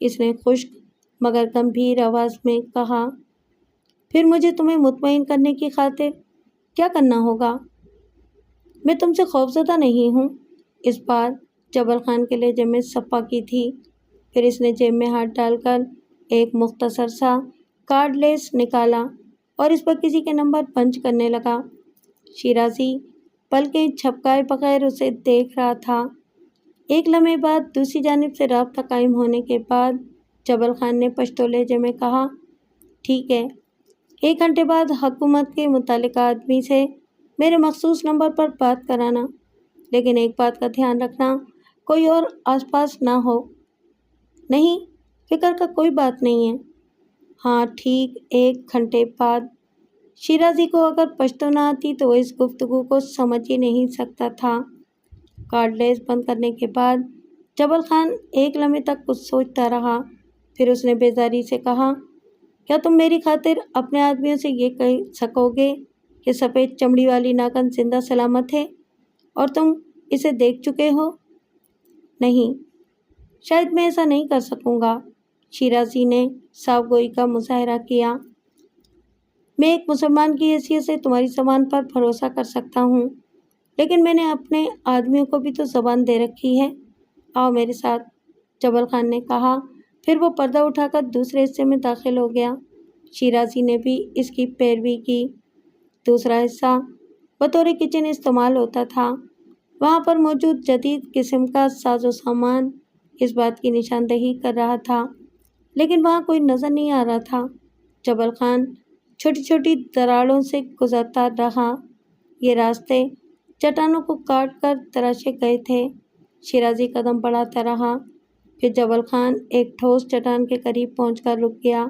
اس نے خشک مگر گمبھیر آواز میں کہا۔ پھر مجھے تمہیں مطمئن کرنے کی خاطر کیا کرنا ہوگا؟ میں تم سے خوفزدہ نہیں ہوں۔ اس بار جبل خان کے لہجے میں صفا کی تھی۔ پھر اس نے جیب میں ہاتھ ڈال کر ایک مختصر سا کارڈ لیس نکالا اور اس پر کسی کے نمبر پنچ کرنے لگا۔ شیرازی پلکیں جھپکائے بغیر اسے دیکھ رہا تھا۔ ایک لمحے بعد دوسری جانب سے رابطہ قائم ہونے کے بعد جبل خان نے پشتو لہجے میں کہا، ٹھیک ہے، 1 گھنٹے بعد حکومت کے متعلقہ آدمی سے میرے مخصوص نمبر پر بات کرانا، لیکن ایک بات کا دھیان رکھنا، کوئی اور آس پاس نہ ہو۔ نہیں، فکر کا کوئی بات نہیں ہے۔ ہاں، ٹھیک 1 گھنٹے بعد۔ شیرازی کو اگر پشتو نہ آتی تو وہ اس گفتگو کو سمجھ ہی نہیں سکتا تھا۔ کارڈ لیس بند کرنے کے بعد جبل خان ایک لمحے تک کچھ سوچتا رہا، پھر اس نے بیزاری سے کہا، کیا تم میری خاطر اپنے آدمیوں سے یہ کہہ سکو گے کہ سفید چمڑی والی ناگن زندہ سلامت ہے اور تم اسے دیکھ چکے ہو؟ نہیں، شاید میں ایسا نہیں کر سکوں گا۔ شیرازی نے صاف گوئی کا مظاہرہ کیا۔ میں ایک مسلمان کی حیثیت سے تمہاری زبان پر بھروسہ کر سکتا ہوں، لیکن میں نے اپنے آدمیوں کو بھی تو زبان دے رکھی ہے۔ آؤ میرے ساتھ، جبل خان نے کہا۔ پھر وہ پردہ اٹھا کر دوسرے حصے میں داخل ہو گیا۔ شیرازی نے بھی اس کی پیروی کی۔ دوسرا حصہ بطور کچن استعمال ہوتا تھا۔ وہاں پر موجود جدید قسم کا ساز و سامان اس بات کی نشاندہی کر رہا تھا، لیکن وہاں کوئی نظر نہیں آ رہا تھا۔ جبل خان چھوٹی چھوٹی دراڑوں سے گزرتا رہا۔ یہ راستے چٹانوں کو کاٹ کر تراشے گئے تھے۔ شیرازی قدم بڑھاتا رہا۔ پھر جبل خان ایک ٹھوس چٹان کے قریب پہنچ کر رک گیا۔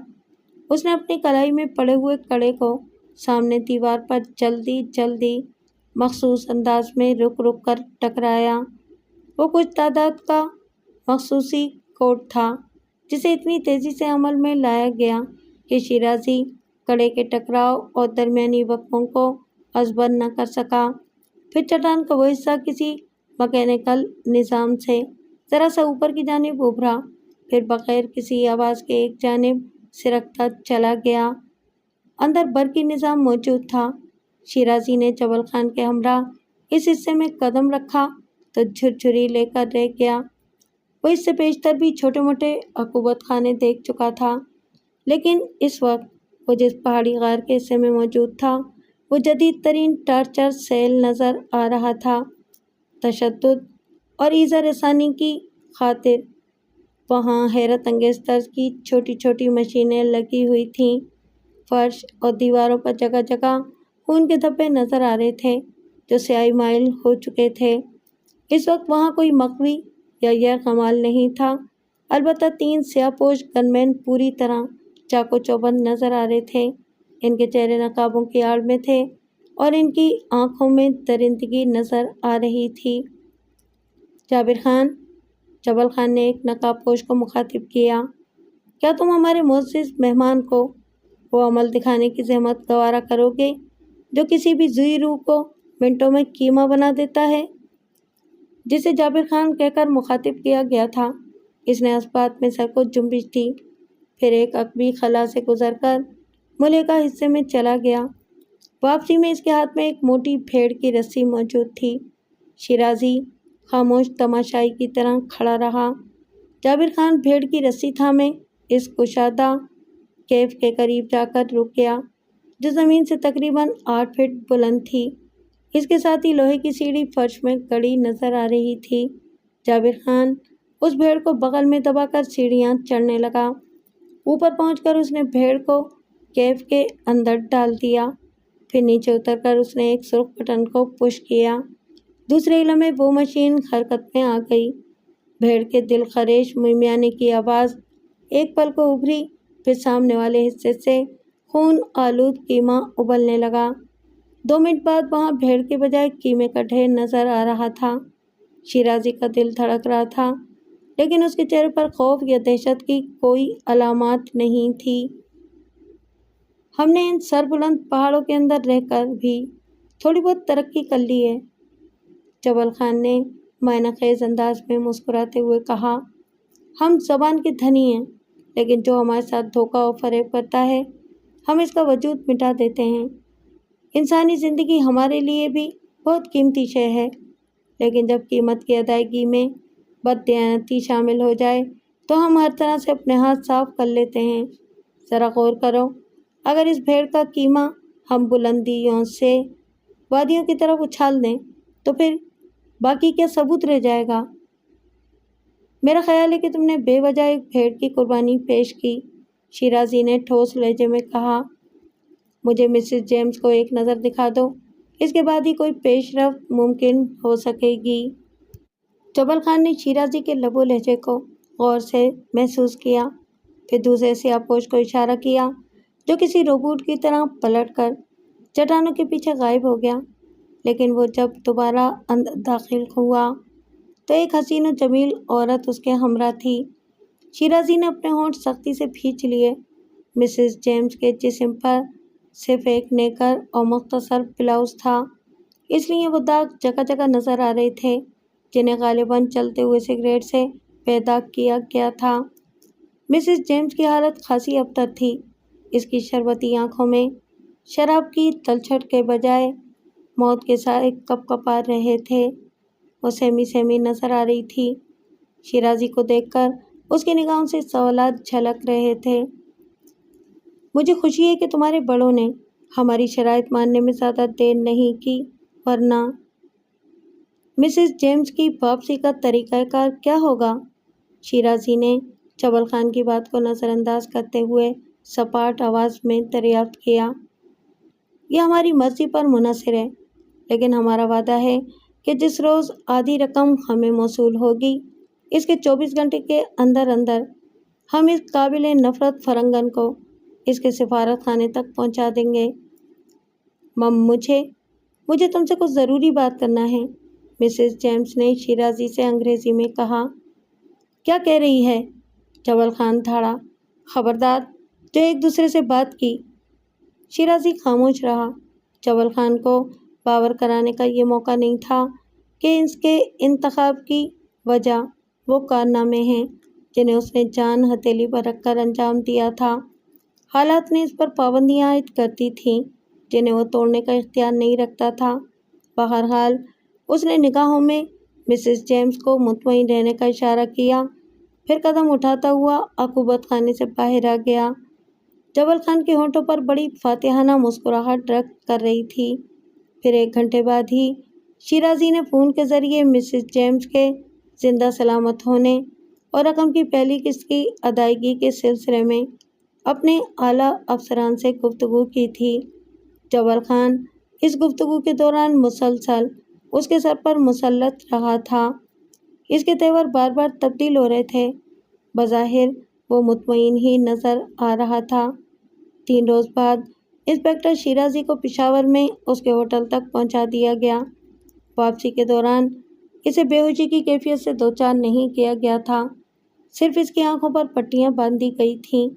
اس نے اپنی کلائی میں پڑے ہوئے کڑے کو سامنے دیوار پر جلدی جلدی مخصوص انداز میں رک رک کر ٹکرایا۔ وہ کچھ تعداد کا مخصوصی کوڈ تھا جسے اتنی تیزی سے عمل میں لایا گیا کہ شیرازی کڑے کے ٹکراؤ اور درمیانی وقفوں کو ازبر نہ کر سکا۔ پھر چٹان کا وہ حصہ کسی مکینیکل نظام سے ذرا سا اوپر کی جانب ابھرا، پھر بغیر کسی آواز کے ایک جانب سرکتا چلا گیا۔ اندر برقی نظام موجود تھا۔ شیرازی نے جبل خان کے ہمراہ اس حصے میں قدم رکھا تو جھرجھری لے کر رہ گیا۔ وہ اس سے پیشتر بھی چھوٹے موٹے عقوبت خانے دیکھ چکا تھا، لیکن اس وقت وہ جس پہاڑی غار کے حصے میں موجود تھا وہ جدید ترین ٹارچر سیل نظر آ رہا تھا۔ تشدد اور ایذا رسانی کی خاطر وہاں حیرت انگیز طرز کی چھوٹی چھوٹی مشینیں لگی ہوئی تھیں۔ فرش اور دیواروں پر جگہ جگہ خون کے دھبے نظر آ رہے تھے جو سیاہی مائل ہو چکے تھے۔ اس وقت وہاں کوئی مغوی یا یرغمال نہیں تھا، البتہ 3 سیاہ پوش گن مین پوری طرح چاق و چوبند نظر آ رہے تھے۔ ان کے چہرے نقابوں کی آڑ میں تھے اور ان کی آنکھوں میں درندگی نظر آ رہی تھی۔ جابر خان، جبل خان نے ایک نقاب پوش کو مخاطب کیا، کیا تم ہمارے معزز مہمان کو وہ عمل دکھانے کی زحمت گوارا کرو گے جو کسی بھی زوئی روح کو منٹوں میں کیما بنا دیتا ہے؟ جسے جابر خان کہہ کر مخاطب کیا گیا تھا، اس نے اس بات میں سر کو جنبش دی، پھر ایک عقبی خلا سے گزر کر ملحقہ حصے میں چلا گیا۔ واپسی میں اس کے ہاتھ میں ایک موٹی بھیڑ کی رسی موجود تھی۔ شیرازی خاموش تماشائی کی طرح کھڑا رہا۔ جابر خان بھیڑ کی رسی تھامے اس کشادہ کیف کے قریب جا کر رک گیا جو زمین سے تقریباً 8 فٹ بلند تھی۔ اس کے ساتھ ہی لوہے کی سیڑھی فرش میں گڑی نظر آ رہی تھی۔ جابر خان اس بھیڑ کو بغل میں دبا کر سیڑھیاں چڑھنے لگا۔ اوپر پہنچ کر اس نے بھیڑ کو کیف کے اندر ڈال دیا، پھر نیچے اتر کر اس نے ایک سرخ بٹن کو پش کیا۔ دوسرے ہی لمحے وہ مشین حرکت میں آ گئی۔ بھیڑ کے دل خریش ممیانے کی آواز ایک پل کو ابھری، پھر سامنے والے حصے سے خون آلود کیما ابلنے لگا۔ 2 منٹ بعد وہاں بھیڑ کے بجائے کیمے کا ڈھیر نظر آ رہا تھا۔ شیرازی کا دل دھڑک رہا تھا، لیکن اس کے چہرے پر خوف یا دہشت کی کوئی علامات نہیں تھی۔ ہم نے ان سر بلند پہاڑوں کے اندر رہ کر بھی تھوڑی بہت ترقی کر لی ہے۔ جبل خان نے معنی خیز انداز میں مسکراتے ہوئے کہا، ہم زبان کے دھنی ہیں، لیکن جو ہمارے ساتھ دھوکہ اور فریب کرتا ہے ہم اس کا وجود مٹا دیتے ہیں۔ انسانی زندگی ہمارے لیے بھی بہت قیمتی شے ہے، لیکن جب قیمت کی ادائیگی میں بددیانتی شامل ہو جائے تو ہم ہر طرح سے اپنے ہاتھ صاف کر لیتے ہیں۔ ذرا غور کرو، اگر اس بھیڑ کا قیمہ ہم بلندیوں سے وادیوں کی طرف اچھال دیں تو پھر باقی کیا ثبوت رہ جائے گا؟ میرا خیال ہے کہ تم نے بے وجہ ایک بھیڑ کی قربانی پیش کی، شیرازی نے ٹھوس لہجے میں کہا۔ مجھے مسز جیمز کو ایک نظر دکھا دو، اس کے بعد ہی کوئی پیش رفت ممکن ہو سکے گی۔ جبل خان نے شیرازی کے لب و لہجے کو غور سے محسوس کیا، پھر دوسرے سیاہپوش کو اشارہ کیا جو کسی روبوٹ کی طرح پلٹ کر چٹانوں کے پیچھے غائب ہو گیا۔ لیکن وہ جب دوبارہ اندر داخل ہوا تو ایک حسین و جمیل عورت اس کے ہمراہ تھی۔ شیرازی نے اپنے ہونٹ سختی سے کھینچ لیے۔ مسز جیمز کے جسم پر صرف ایک نیکر اور مختصر بلاؤز تھا، اس لیے وہ داغ جگہ جگہ نظر آ رہے تھے جنہیں غالباً چلتے ہوئے سگریٹ سے پیدا کیا گیا تھا۔ مسز جیمز کی حالت خاصی ابتر تھی، اس کی شربتی آنکھوں میں شراب کی تلچھٹ کے بجائے موت کے سائے کپ کپا رہے تھے۔ وہ سہمی سہمی نظر آ رہی تھی۔ شیرازی کو دیکھ کر اس کی نگاہوں سے سوالات جھلک رہے تھے۔ مجھے خوشی ہے کہ تمہارے بڑوں نے ہماری شرائط ماننے میں زیادہ دیر نہیں کی، ورنہ مسز جیمز کی واپسی کا طریقہ کار کیا ہوگا؟ شیرازی نے جبل خان کی بات کو نظر انداز کرتے ہوئے سپاٹ آواز میں دریافت کیا۔ یہ ہماری مرضی پر منحصر ہے، لیکن ہمارا وعدہ ہے کہ جس روز آدھی رقم ہمیں موصول ہوگی اس کے 24 گھنٹے کے اندر اندر ہم اس قابل نفرت فرنگن کو اس کے سفارت خانے تک پہنچا دیں گے۔ مجھے تم سے کچھ ضروری بات کرنا ہے، مسز جیمز نے شیرازی سے انگریزی میں کہا۔ کیا کہہ رہی ہے؟ جبل خان دھاڑا۔ خبردار جو ایک دوسرے سے بات کی۔ شیرازی خاموش رہا۔ جبل خان کو باور کرانے کا یہ موقع نہیں تھا کہ اس کے انتخاب کی وجہ وہ کارنامے ہیں جنہیں اس نے جان ہتھیلی پر رکھ کر انجام دیا تھا۔ حالات نے اس پر پابندیاں عائد کر دی تھیں جنہیں وہ توڑنے کا اختیار نہیں رکھتا تھا۔ بہرحال اس نے نگاہوں میں مسز جیمز کو مطمئن رہنے کا اشارہ کیا، پھر قدم اٹھاتا ہوا عقوبت خانے سے باہر آ گیا۔ جبل خان کے ہونٹوں پر بڑی فاتحانہ مسکراہٹ رقص کر رہی تھی۔ پھر 1 گھنٹے بعد ہی شیرازی نے فون کے ذریعے مسز جیمز کے زندہ سلامت ہونے اور رقم کی پہلی قسط کی ادائیگی کے سلسلے میں اپنے اعلیٰ افسران سے گفتگو کی تھی۔ جبل خان اس گفتگو کے دوران مسلسل اس کے سر پر مسلط رہا تھا۔ اس کے تیور بار بار تبدیل ہو رہے تھے۔ بظاہر وہ مطمئن ہی نظر آ رہا تھا۔ 3 روز بعد انسپکٹر شیرازی کو پشاور میں اس کے ہوٹل تک پہنچا دیا گیا۔ واپسی کے دوران اسے بے ہوشی کی کیفیت سے دوچار نہیں کیا گیا تھا، صرف اس کی آنکھوں پر پٹیاں باندھی گئی تھیں۔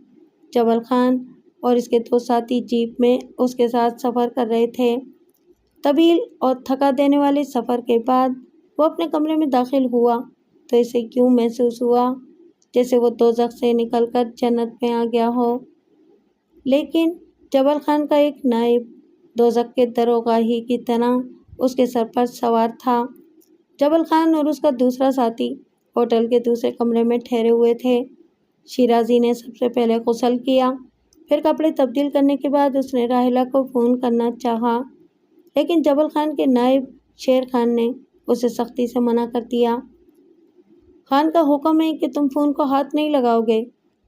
جبل خان اور اس کے 2 ساتھی جیپ میں اس کے ساتھ سفر کر رہے تھے۔ طویل اور تھکا دینے والے سفر کے بعد وہ اپنے کمرے میں داخل ہوا تو اسے یوں محسوس ہوا جیسے وہ دوزخ سے نکل کر جنت میں آ گیا ہو۔ لیکن جبل خان کا ایک نائب دوزخ کے دروغہ ہی کی طرح اس کے سر پر سوار تھا۔ جبل خان اور اس کا دوسرا ساتھی ہوٹل کے دوسرے کمرے میں ٹھہرے ہوئے تھے۔ شیرازی نے سب سے پہلے غسل کیا، پھر کپڑے تبدیل کرنے کے بعد اس نے راحلہ کو فون کرنا چاہا، لیکن جبل خان کے نائب شیر خان نے اسے سختی سے منع کر دیا۔ خان کا حکم ہے کہ تم فون کو ہاتھ نہیں لگاؤ گے،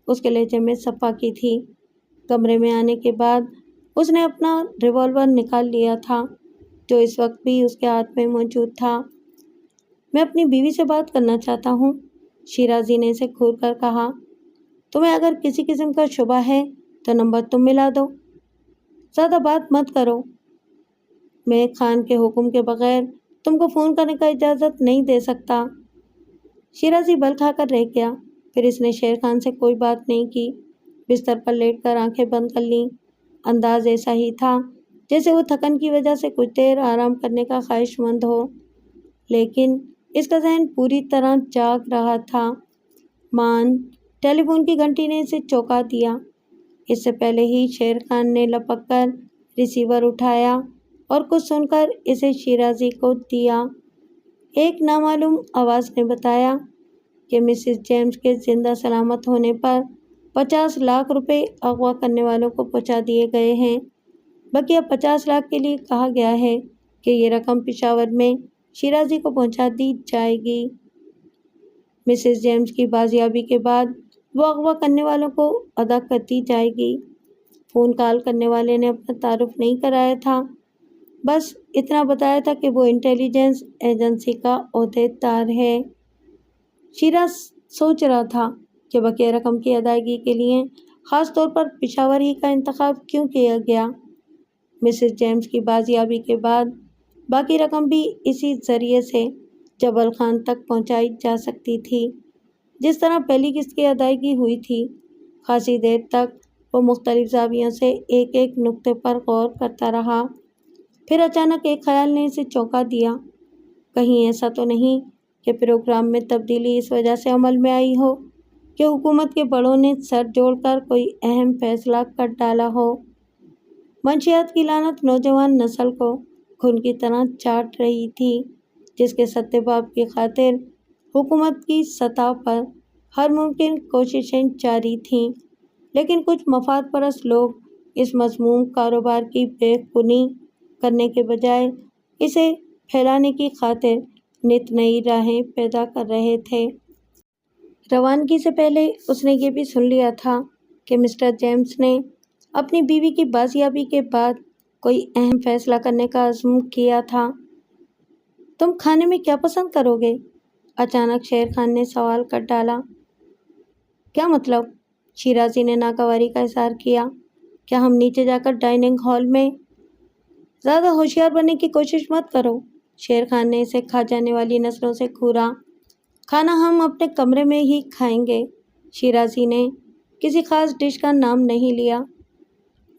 اس کے لہجے میں سفاکی تھی۔ کمرے میں آنے کے بعد اس نے اپنا ریوالور نکال لیا تھا جو اس وقت بھی اس کے ہاتھ میں موجود تھا۔ میں اپنی بیوی سے بات کرنا چاہتا ہوں، شیرازی نے اسے گھور کر کہا۔ تمہیں اگر کسی قسم کا شبہ ہے تو نمبر تم ملا دو، زیادہ بات مت کرو۔ میں خان کے حکم کے بغیر تم کو فون کرنے کا اجازت نہیں دے سکتا۔ شیرازی بل کھا کر رہ گیا، پھر اس نے شیر خان سے کوئی بات نہیں کی، بستر پر لیٹ کر آنکھیں بند کر لیں۔ انداز ایسا ہی تھا جیسے وہ تھکن کی وجہ سے کچھ دیر آرام کرنے کا خواہش مند ہو، لیکن اس کا ذہن پوری طرح جاگ رہا تھا۔ مان ٹیلی فون کی گھنٹی نے اسے چونکا دیا۔ اس سے پہلے ہی شیر خان نے لپک کر ریسیور اٹھایا اور کچھ سن کر اسے شیرازی کو دیا۔ ایک نامعلوم آواز نے بتایا کہ مسز جیمز کے زندہ سلامت ہونے پر 50 لاکھ روپے اغوا کرنے والوں کو پہنچا دیے گئے ہیں۔ بقیہ 50 لاکھ کے لیے کہا گیا ہے کہ یہ رقم پشاور میں شیرازی کو پہنچا دی جائے گی۔ مسز جیمز کی بازیابی کے بعد وہ اغوا کرنے والوں کو ادا کر دی جائے گی۔ فون کال کرنے والے نے اپنا تعارف نہیں کرایا تھا، بس اتنا بتایا تھا کہ وہ انٹیلیجنس ایجنسی کا عہدیدار ہے۔ شیراز سوچ رہا تھا کہ بقیہ رقم کی ادائیگی کے لیے خاص طور پر پشاور ہی کا انتخاب کیوں کیا گیا۔ مسز جیمز کی بازیابی کے بعد باقی رقم بھی اسی ذریعے سے جبل خان تک پہنچائی جا سکتی تھی، جس طرح پہلی قسط کی ادائیگی ہوئی تھی۔ خاصی دیر تک وہ مختلف زاویوں سے ایک ایک نقطے پر غور کرتا رہا، پھر اچانک ایک خیال نے اسے چونکا دیا۔ کہیں ایسا تو نہیں کہ پروگرام میں تبدیلی اس وجہ سے عمل میں آئی ہو کہ حکومت کے بڑوں نے سر جوڑ کر کوئی اہم فیصلہ کر ڈالا ہو۔ منشیات کی لعنت نوجوان نسل کو خون کی طرح چاٹ رہی تھی، جس کے ستے باب کی خاطر حکومت کی سطح پر ہر ممکن کوششیں جاری تھیں، لیکن کچھ مفاد پرست لوگ اس مذموم کاروبار کی بے خونی کرنے کے بجائے اسے پھیلانے کی خاطر نت نئی راہیں پیدا کر رہے تھے۔ روانگی سے پہلے اس نے یہ بھی سن لیا تھا کہ مسٹر جیمز نے اپنی بیوی کی بازیابی کے بعد کوئی اہم فیصلہ کرنے کا عزم کیا تھا۔ تم کھانے میں کیا پسند کرو گے؟ اچانک شیر خان نے سوال کر ڈالا۔ کیا مطلب؟ شیرازی نے ناگواری کا اظہار کیا۔ کیا ہم نیچے جا کر ڈائننگ ہال میں؟ زیادہ ہوشیار بننے کی کوشش مت کرو، شیر خان نے اسے کھا جانے والی نسلوں سے گھورا۔ کھانا ہم اپنے کمرے میں ہی کھائیں گے۔ شیرازی نے کسی خاص ڈش کا نام نہیں لیا۔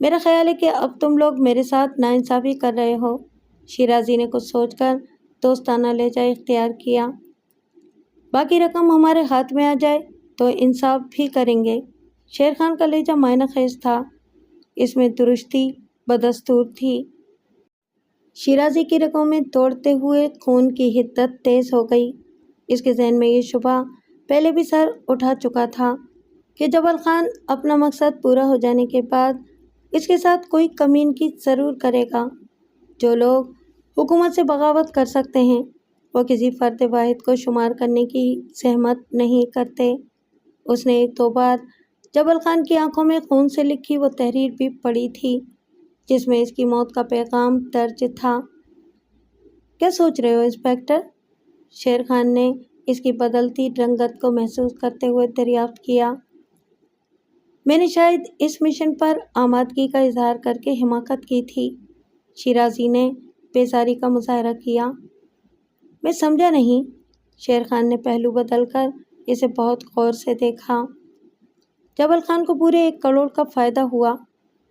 میرا خیال ہے کہ اب تم لوگ میرے ساتھ ناانصافی کر رہے ہو، شیرازی نے کچھ سوچ کر دوستانہ لہجہ اختیار کیا۔ باقی رقم ہمارے ہاتھ میں آ جائے تو انصاف بھی کریں گے۔ شیر خان کا لہجہ معنی خیز تھا، اس میں درستی بدستور تھی۔ شیرازی کی رگوں میں دوڑتے ہوئے خون کی حدت تیز ہو گئی۔ اس کے ذہن میں یہ شبہ پہلے بھی سر اٹھا چکا تھا کہ جبل خان اپنا مقصد پورا ہو جانے کے بعد اس کے ساتھ کوئی کمینگی ضرور کرے گا۔ جو لوگ حکومت سے بغاوت کر سکتے ہیں وہ کسی فرد واحد کو شمار کرنے کی زحمت نہیں کرتے۔ اس نے ایک دو بار جبل خان کی آنکھوں میں خون سے لکھی وہ تحریر بھی پڑھی تھی جس میں اس کی موت کا پیغام درج تھا۔ کیا سوچ رہے ہو انسپکٹر؟ شیر خان نے اس کی بدلتی رنگت کو محسوس کرتے ہوئے دریافت کیا۔ میں نے شاید اس مشن پر آمادگی کا اظہار کر کے حماقت کی تھی، شیرازی نے بیزاری کا مظاہرہ کیا۔ میں سمجھا نہیں، شیر خان نے پہلو بدل کر اسے بہت غور سے دیکھا۔ جبل خان کو پورے 1 کروڑ کا فائدہ ہوا،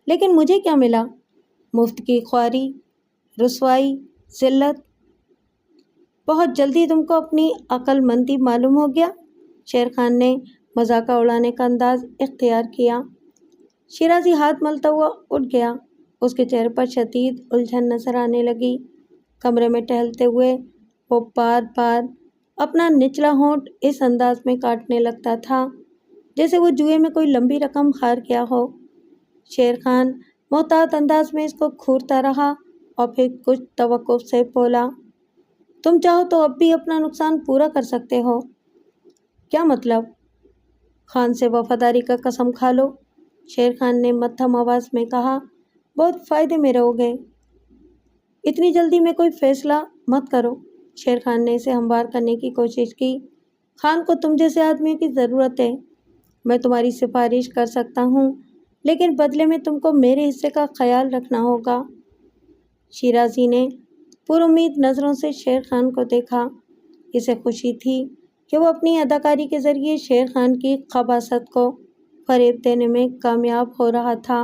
لیکن مجھے کیا ملا؟ مفت کی خواری، رسوائی، ذلت۔ بہت جلدی تم کو اپنی عقل مندی معلوم ہو گیا، شیر خان نے مذاقہ اڑانے کا انداز اختیار کیا۔ شیرازی ہاتھ ملتا ہوا اٹھ گیا۔ اس کے چہرے پر شدید الجھن نظر آنے لگی۔ کمرے میں ٹہلتے ہوئے وہ بار بار اپنا نچلا ہونٹ اس انداز میں کاٹنے لگتا تھا جیسے وہ جوئے میں کوئی لمبی رقم ہار گیا ہو۔ شیر خان محتاط انداز میں اس کو گھورتا رہا اور پھر کچھ توقف سے بولا، تم چاہو تو اب بھی اپنا نقصان پورا کر سکتے ہو۔ کیا مطلب؟ خان سے وفاداری کا قسم کھا لو، شیر خان نے مدھم آواز میں کہا، بہت فائدے میں رہو گے۔ اتنی جلدی میں کوئی فیصلہ مت کرو، شیر خان نے اسے ہموار کرنے کی کوشش کی۔ خان کو تم جیسے آدمیوں کی ضرورت ہے۔ میں تمہاری سفارش کر سکتا ہوں، لیکن بدلے میں تم کو میرے حصے کا خیال رکھنا ہوگا۔ شیرازی نے پر امید نظروں سے شیر خان کو دیکھا۔ اسے خوشی تھی کہ وہ اپنی اداکاری کے ذریعے شیر خان کی خباثت کو فریب دینے میں کامیاب ہو رہا تھا۔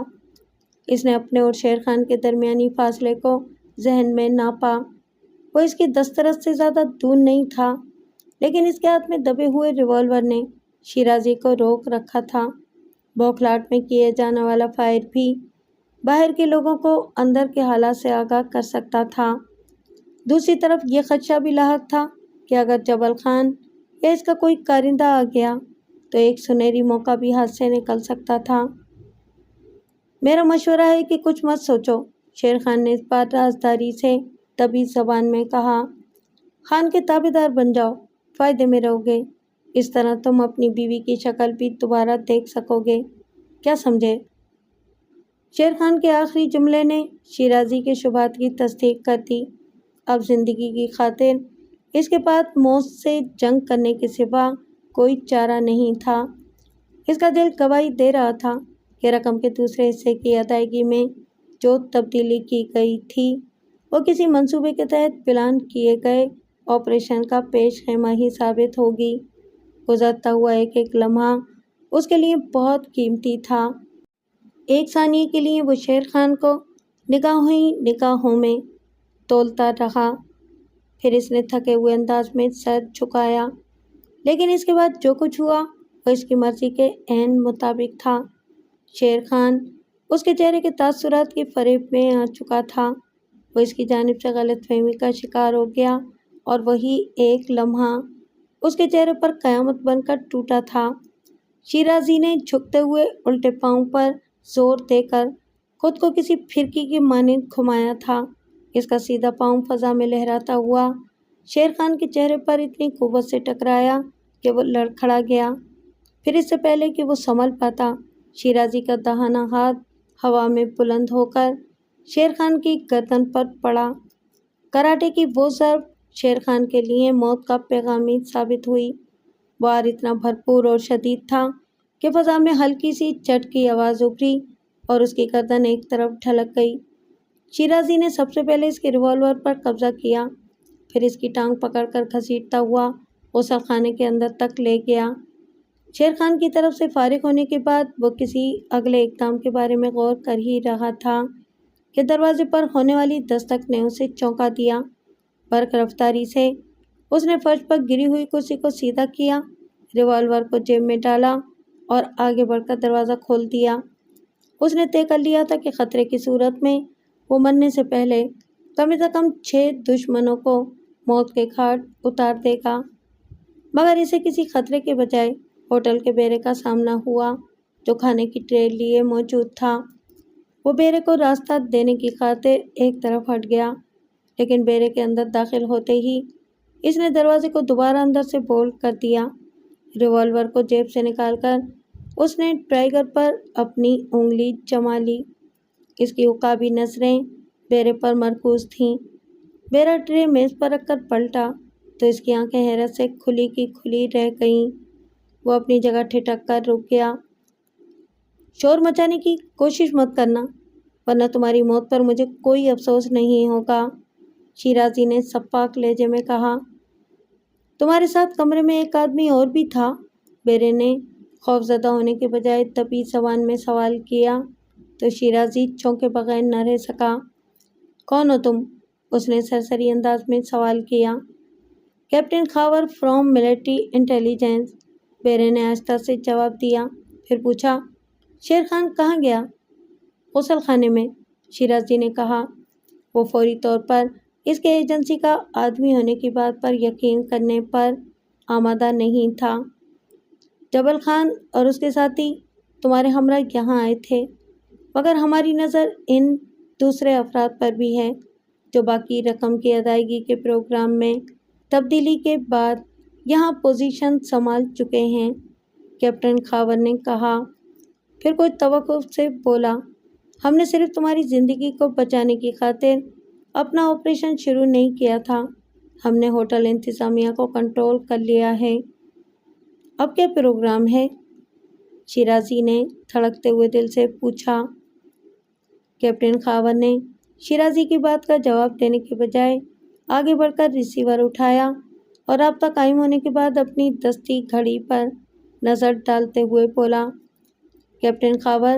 اس نے اپنے اور شیر خان کے درمیانی فاصلے کو ذہن میں ناپا۔ وہ اس کی دسترس سے زیادہ دور نہیں تھا، لیکن اس کے ہاتھ میں دبے ہوئے ریوالور نے شیرازی کو روک رکھا تھا۔ بوکھلاٹ میں کیے جانے والا فائر بھی باہر کے لوگوں کو اندر کے حالات سے آگاہ کر سکتا تھا۔ دوسری طرف یہ خدشہ بھی لاحق تھا کہ اگر جبل خان یا اس کا کوئی کارندہ آ گیا تو ایک سنہری موقع بھی ہاتھ سے نکل سکتا تھا۔ میرا مشورہ ہے کہ کچھ مت سوچو، شیر خان نے اس بار رازداری سے دبی زبان میں کہا۔ خان کے تابع دار بن جاؤ، فائدے میں رہو گے۔ اس طرح تم اپنی بیوی کی شکل بھی دوبارہ دیکھ سکو گے، کیا سمجھے؟ شیر خان کے آخری جملے نے شیرازی کے شبہات کی تصدیق کر دی۔ اب زندگی کی خاطر اس کے پاس موت سے جنگ کرنے کے سوا کوئی چارہ نہیں تھا۔ اس کا دل گواہی دے رہا تھا کہ رقم کے دوسرے حصے کی ادائیگی میں جو تبدیلی کی گئی تھی وہ کسی منصوبے کے تحت پلان کیے گئے آپریشن کا پیش خیمہ ہی ثابت ہوگی۔ گزرتا ہوا ایک ایک لمحہ اس کے لیے بہت قیمتی تھا۔ ایک ثانیے کے لیے وہ شیر خان کو نگاہوں ہی نگاہوں میں تولتا رہا، پھر اس نے تھکے ہوئے انداز میں سر جھکایا۔ لیکن اس کے بعد جو کچھ ہوا وہ اس کی مرضی کے عین مطابق تھا۔ شیر خان اس کے چہرے کے تاثرات کے فریب میں آ چکا تھا۔ وہ اس کی جانب سے غلط فہمی کا شکار ہو گیا اور وہی ایک لمحہ اس کے چہرے پر قیامت بن کر ٹوٹا تھا۔ شیرازی نے جھکتے ہوئے الٹے پاؤں پر زور دے کر خود کو کسی پھرکی کے مانند گھمایا تھا۔ اس کا سیدھا پاؤں فضا میں لہراتا ہوا شیر خان کے چہرے پر اتنی قوت سے ٹکرایا کہ وہ لڑکھڑا گیا۔ پھر اس سے پہلے کہ وہ سنبھل پاتا، شیرازی کا داہنا ہاتھ ہوا میں بلند ہو کر شیر خان کی گردن پر پڑا۔ کراٹے کی وہ ضرب شیر خان کے لیے موت کا پیغامی ثابت ہوئی۔ وار اتنا بھرپور اور شدید تھا کہ فضا میں ہلکی سی چٹ کی آواز ابھری اور اس کی گردن ایک طرف ڈھلک گئی۔ شیرازی نے سب سے پہلے اس کے ریوالور پر قبضہ کیا، پھر اس کی ٹانگ پکڑ کر گھسیٹتا ہوا غسل خانے کے اندر تک لے گیا۔ شیر خان کی طرف سے فارغ ہونے کے بعد وہ کسی اگلے اقدام کے بارے میں غور کر ہی رہا تھا کہ دروازے پر ہونے والی دستک نے اسے چونکا دیا۔ برق رفتاری سے اس نے فرش پر گری ہوئی کرسی کو سیدھا کیا، ریوالور کو جیب میں ڈالا اور آگے بڑھ کر دروازہ کھول دیا۔ اس نے طے کر لیا تھا کہ خطرے کی صورت میں وہ مرنے سے پہلے کم سے کم 6 دشمنوں کو موت کے گھاٹ اتار دے گا، مگر اسے کسی خطرے کے بجائے ہوٹل کے بیرے کا سامنا ہوا جو کھانے کی ٹرے لیے موجود تھا۔ وہ بیرے کو راستہ دینے کی خاطر ایک طرف ہٹ گیا، لیکن بیرے کے اندر داخل ہوتے ہی اس نے دروازے کو دوبارہ اندر سے بولٹ کر دیا۔ ریوالور کو جیب سے نکال کر اس نے ٹرائگر پر اپنی انگلی جما لی۔ اس کی عقابی نظریں بیرے پر مرکوز تھیں۔ بیرا ٹرے میز پر رکھ کر پلٹا تو اس کی آنکھیں حیرت سے کھلی کی کھلی رہ گئیں۔ وہ اپنی جگہ ٹھٹک کر رک گیا۔ شور مچانے کی کوشش مت کرنا، ورنہ تمہاری موت پر مجھے کوئی افسوس نہیں ہوگا، شیرازی نے سپاک لہجے میں کہا۔ تمہارے ساتھ کمرے میں ایک آدمی اور بھی تھا؟ بیرے نے خوفزدہ ہونے کے بجائے دبی زبان میں سوال کیا تو شیرازی چونکے بغیر نہ رہ سکا۔ کون ہو تم؟ اس نے سرسری انداز میں سوال کیا۔ Captain Khawar from military intelligence, بیرے نے آہستہ سے جواب دیا، پھر پوچھا، شیر خان کہاں گیا؟ غسل خانے میں، شیرازی نے کہا۔ وہ فوری طور پر اس کے ایجنسی کا آدمی ہونے کی بات پر یقین کرنے پر آمادہ نہیں تھا۔ جبل خان اور اس کے ساتھی تمہارے ہمراہ یہاں آئے تھے، مگر ہماری نظر ان دوسرے افراد پر بھی ہے جو باقی رقم کی ادائیگی کے پروگرام میں تبدیلی کے بعد یہاں پوزیشن سنبھال چکے ہیں، کیپٹن خاور نے کہا۔ پھر کوئی توقف سے بولا، ہم نے صرف تمہاری زندگی کو بچانے کی خاطر اپنا آپریشن شروع نہیں کیا تھا، ہم نے ہوٹل انتظامیہ کو کنٹرول کر لیا ہے۔ اب کیا پروگرام ہے؟ شیرازی نے دھڑکتے ہوئے دل سے پوچھا۔ کیپٹن خاور نے شیرازی کی بات کا جواب دینے کے بجائے آگے بڑھ کر ریسیور اٹھایا اور رابطہ قائم ہونے کے بعد اپنی دستی گھڑی پر نظر ڈالتے ہوئے بولا، کیپٹن خاور،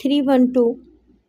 312।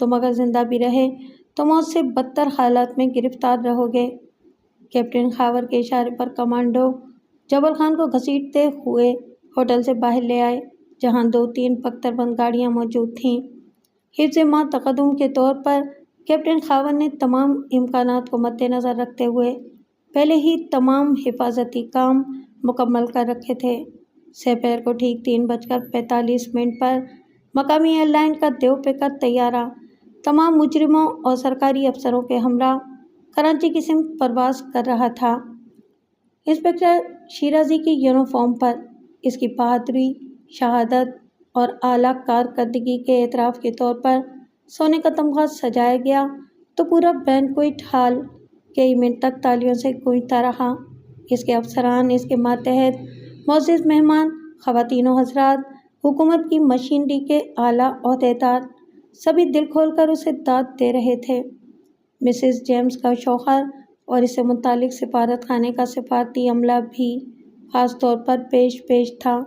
تم اگر زندہ بھی رہے تو موت سے بدتر حالات میں گرفتار رہو گے۔ کیپٹن خاور کے اشارے پر کمانڈو جبل خان کو گھسیٹتے ہوئے ہوٹل سے باہر لے آئے، جہاں 2-3 پختربند گاڑیاں موجود تھیں۔ حفظ ما تقدم کے طور پر کیپٹن خاور نے تمام امکانات کو مد نظر رکھتے ہوئے پہلے ہی تمام حفاظتی کام مکمل کر رکھے تھے۔ سپہر کو ٹھیک 3:45 پر مقامی ایئر لائن کا دیو پیکر طیارہ تمام مجرموں اور سرکاری افسروں کے ہمراہ کراچی کی سمت پرواز کر رہا تھا۔ انسپکٹر شیرازی کی یونیفارم پر اس کی بہادری، شہادت اور اعلیٰ کارکردگی کے اعتراف کے طور پر سونے کا تمغہ سجایا گیا تو پورا بینکوئٹ ہال کئی منٹ تک تالیوں سے گونجتا رہا۔ اس کے افسران، اس کے ماتحت معزز مہمان، خواتین و حضرات، حکومت کی مشینری کے اعلیٰ عہدیدار، سبھی دل کھول کر اسے داد دے رہے تھے۔ مسز جیمز کا شوہر اور اس سے متعلق سفارت خانے کا سفارتی عملہ بھی خاص طور پر پیش تھا۔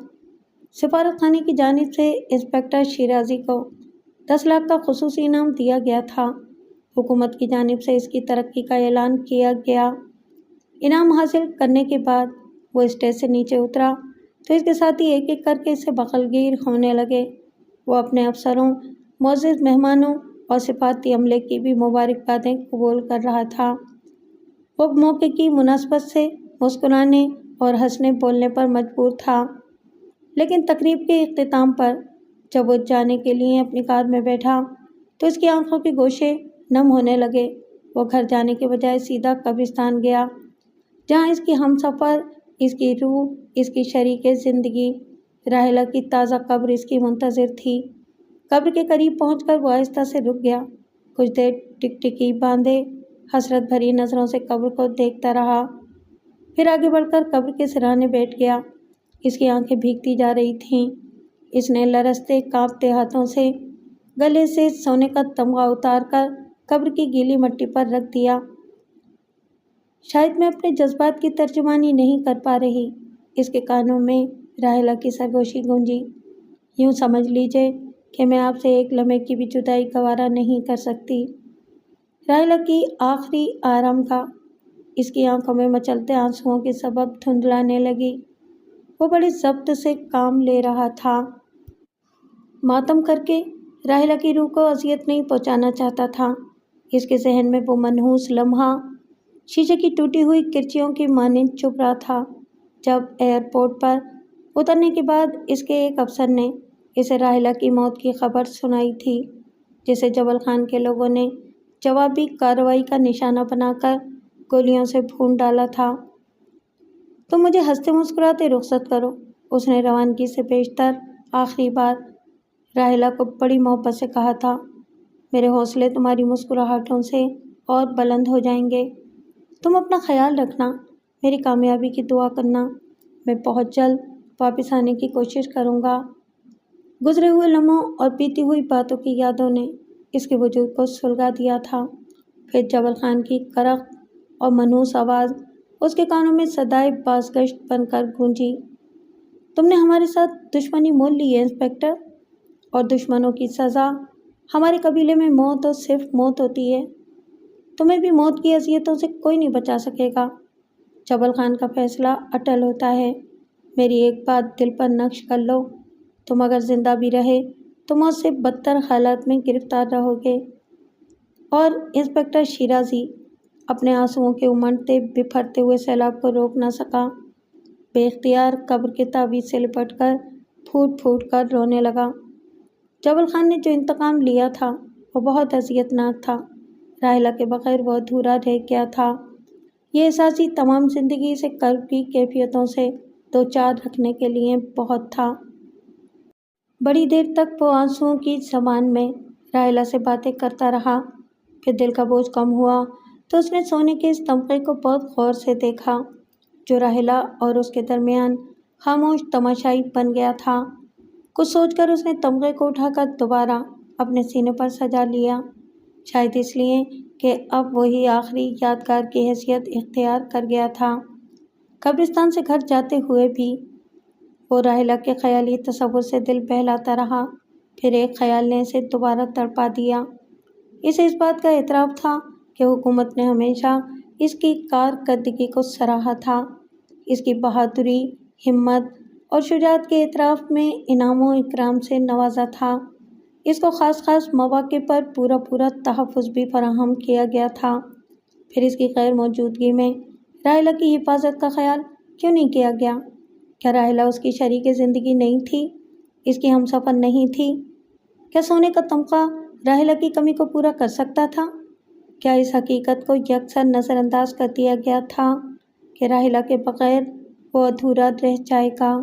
سفارت خانے کی جانب سے انسپکٹر شیرازی کو 10 لاکھ کا خصوصی انعام دیا گیا تھا۔ حکومت کی جانب سے اس کی ترقی کا اعلان کیا گیا۔ انعام حاصل کرنے کے بعد وہ اسٹیج سے نیچے اترا تو اس کے ساتھی ایک ایک کر کے اس سے بغلگیر ہونے لگے۔ وہ اپنے افسروں، معزز مہمانوں اور سفارتی عملے کی بھی مبارکبادیں قبول کر رہا تھا۔ وہ موقع کی مناسبت سے مسکرانے اور ہنسنے بولنے پر مجبور تھا، لیکن تقریب کے اختتام پر جب وہ جانے کے لیے اپنی کار میں بیٹھا تو اس کی آنکھوں کے گوشے نم ہونے لگے۔ وہ گھر جانے کے بجائے سیدھا قبرستان گیا، جہاں اس کی ہمسفر، اس کی روح، اس کی شریک زندگی راحلہ کی تازہ قبر اس کی منتظر تھی۔ قبر کے قریب پہنچ کر وہ آہستہ سے رک گیا، کچھ دیر ٹکٹکی باندھے حسرت بھری نظروں سے قبر کو دیکھتا رہا، پھر آگے بڑھ کر قبر کے سرانے بیٹھ گیا۔ اس کی آنکھیں بھیگتی جا رہی تھیں۔ اس نے لرزتے کانپتے ہاتھوں سے گلے سے سونے کا تمغہ اتار کر قبر کی گیلی مٹی پر رکھ دیا۔ شاید میں اپنے جذبات کی ترجمانی نہیں کر پا رہی، اس کے کانوں میں راحلہ کی سرگوشی گونجی۔ یوں سمجھ لیجئے کہ میں آپ سے ایک لمحے کی بھی جدائی گوارا نہیں کر سکتی۔ راحلہ کی آخری آرام گاہ اس کی آنکھوں میں مچلتے آنسوؤں کے سبب دھندلانے لگی۔ وہ بڑے ضبط سے کام لے رہا تھا، ماتم کر کے راحلہ کی روح کو اذیت نہیں پہنچانا چاہتا تھا۔ اس کے ذہن میں وہ منحوس لمحہ شیشے کی ٹوٹی ہوئی کرچیوں کی مانند چبھ رہا تھا، جب ایئرپورٹ پر اترنے کے بعد اس کے ایک افسر نے اسے راحلہ کی موت کی خبر سنائی تھی، جسے جبل خان کے لوگوں نے جوابی کارروائی کا نشانہ بنا کر گولیوں سے بھون ڈالا تھا۔ تم مجھے ہنستے مسکراتے رخصت کرو، اس نے روانگی سے بیشتر آخری بار راحلہ کو بڑی محبت سے کہا تھا۔ میرے حوصلے تمہاری مسکراہٹوں سے اور بلند ہو جائیں گے۔ تم اپنا خیال رکھنا، میری کامیابی کی دعا کرنا۔ میں بہت جلد واپس آنے کی کوشش کروں گا۔ گزرے ہوئے لمحوں اور بیتی ہوئی باتوں کی یادوں نے اس کے وجود کو سلگا دیا تھا۔ پھر جبل خان کی کرخت اور منحوس آواز اس کے کانوں میں صدائے بازگشت بن کر گونجی۔ تم نے ہمارے ساتھ دشمنی مول لی ہے انسپکٹر، اور دشمنوں کی سزا ہمارے قبیلے میں موت اور صرف موت ہوتی ہے۔ تمہیں بھی موت کی اذیتوں سے کوئی نہیں بچا سکے گا۔ جبل خان کا فیصلہ اٹل ہوتا ہے۔ میری ایک بات دل پر نقش کر لو، تم اگر زندہ بھی رہے تو موت سے بدتر حالات میں گرفتار رہو گے۔ اور انسپکٹر شیرازی اپنے آنسوؤں کے امنڈتے بپھرتے ہوئے سیلاب کو روک نہ سکا۔ بے اختیار قبر کے تعویذ سے لپٹ کر پھوٹ پھوٹ کر رونے لگا۔ جبل خان نے جو انتقام لیا تھا وہ بہت اذیت ناک تھا۔ راحلہ کے بغیر وہ ادھورا رہ گیا تھا۔ یہ احساسی تمام زندگی سے کرب کی کیفیتوں سے دو چار رکھنے کے لیے بہت تھا۔ بڑی دیر تک وہ آنسوؤں کی زبان میں راحلہ سے باتیں کرتا رہا، پھر دل کا بوجھ کم ہوا تو اس نے سونے کے اس تمغے کو بہت غور سے دیکھا، جو راحلہ اور اس کے درمیان خاموش تماشائی بن گیا تھا۔ کچھ سوچ کر اس نے تمغے کو اٹھا کر دوبارہ اپنے سینے پر سجا لیا، شاید اس لیے کہ اب وہی آخری یادگار کی حیثیت اختیار کر گیا تھا۔ قبرستان سے گھر جاتے ہوئے بھی وہ راحلہ کے خیالی تصور سے دل بہلاتا رہا، پھر ایک خیال نے اسے دوبارہ تڑپا دیا۔ اسے اس بات کا اعتراف تھا کہ حکومت نے ہمیشہ اس کی کارکردگی کو سراہا تھا، اس کی بہادری، ہمت اور شجاعت کے اعتراف میں انعام و اکرام سے نوازا تھا۔ اس کو خاص مواقع پر پورا تحفظ بھی فراہم کیا گیا تھا۔ پھر اس کی غیر موجودگی میں راحیلہ کی حفاظت کا خیال کیوں نہیں کیا گیا؟ کیا راحیلہ اس کی شریک زندگی نہیں تھی؟ اس کی ہمسفر نہیں تھی؟ کیا سونے کا تمغہ راحیلہ کی کمی کو پورا کر سکتا تھا؟ کیا اس حقیقت کو یکسر نظر انداز کر دیا گیا تھا کہ راحیلہ کے بغیر وہ ادھورا رہ جائے گا؟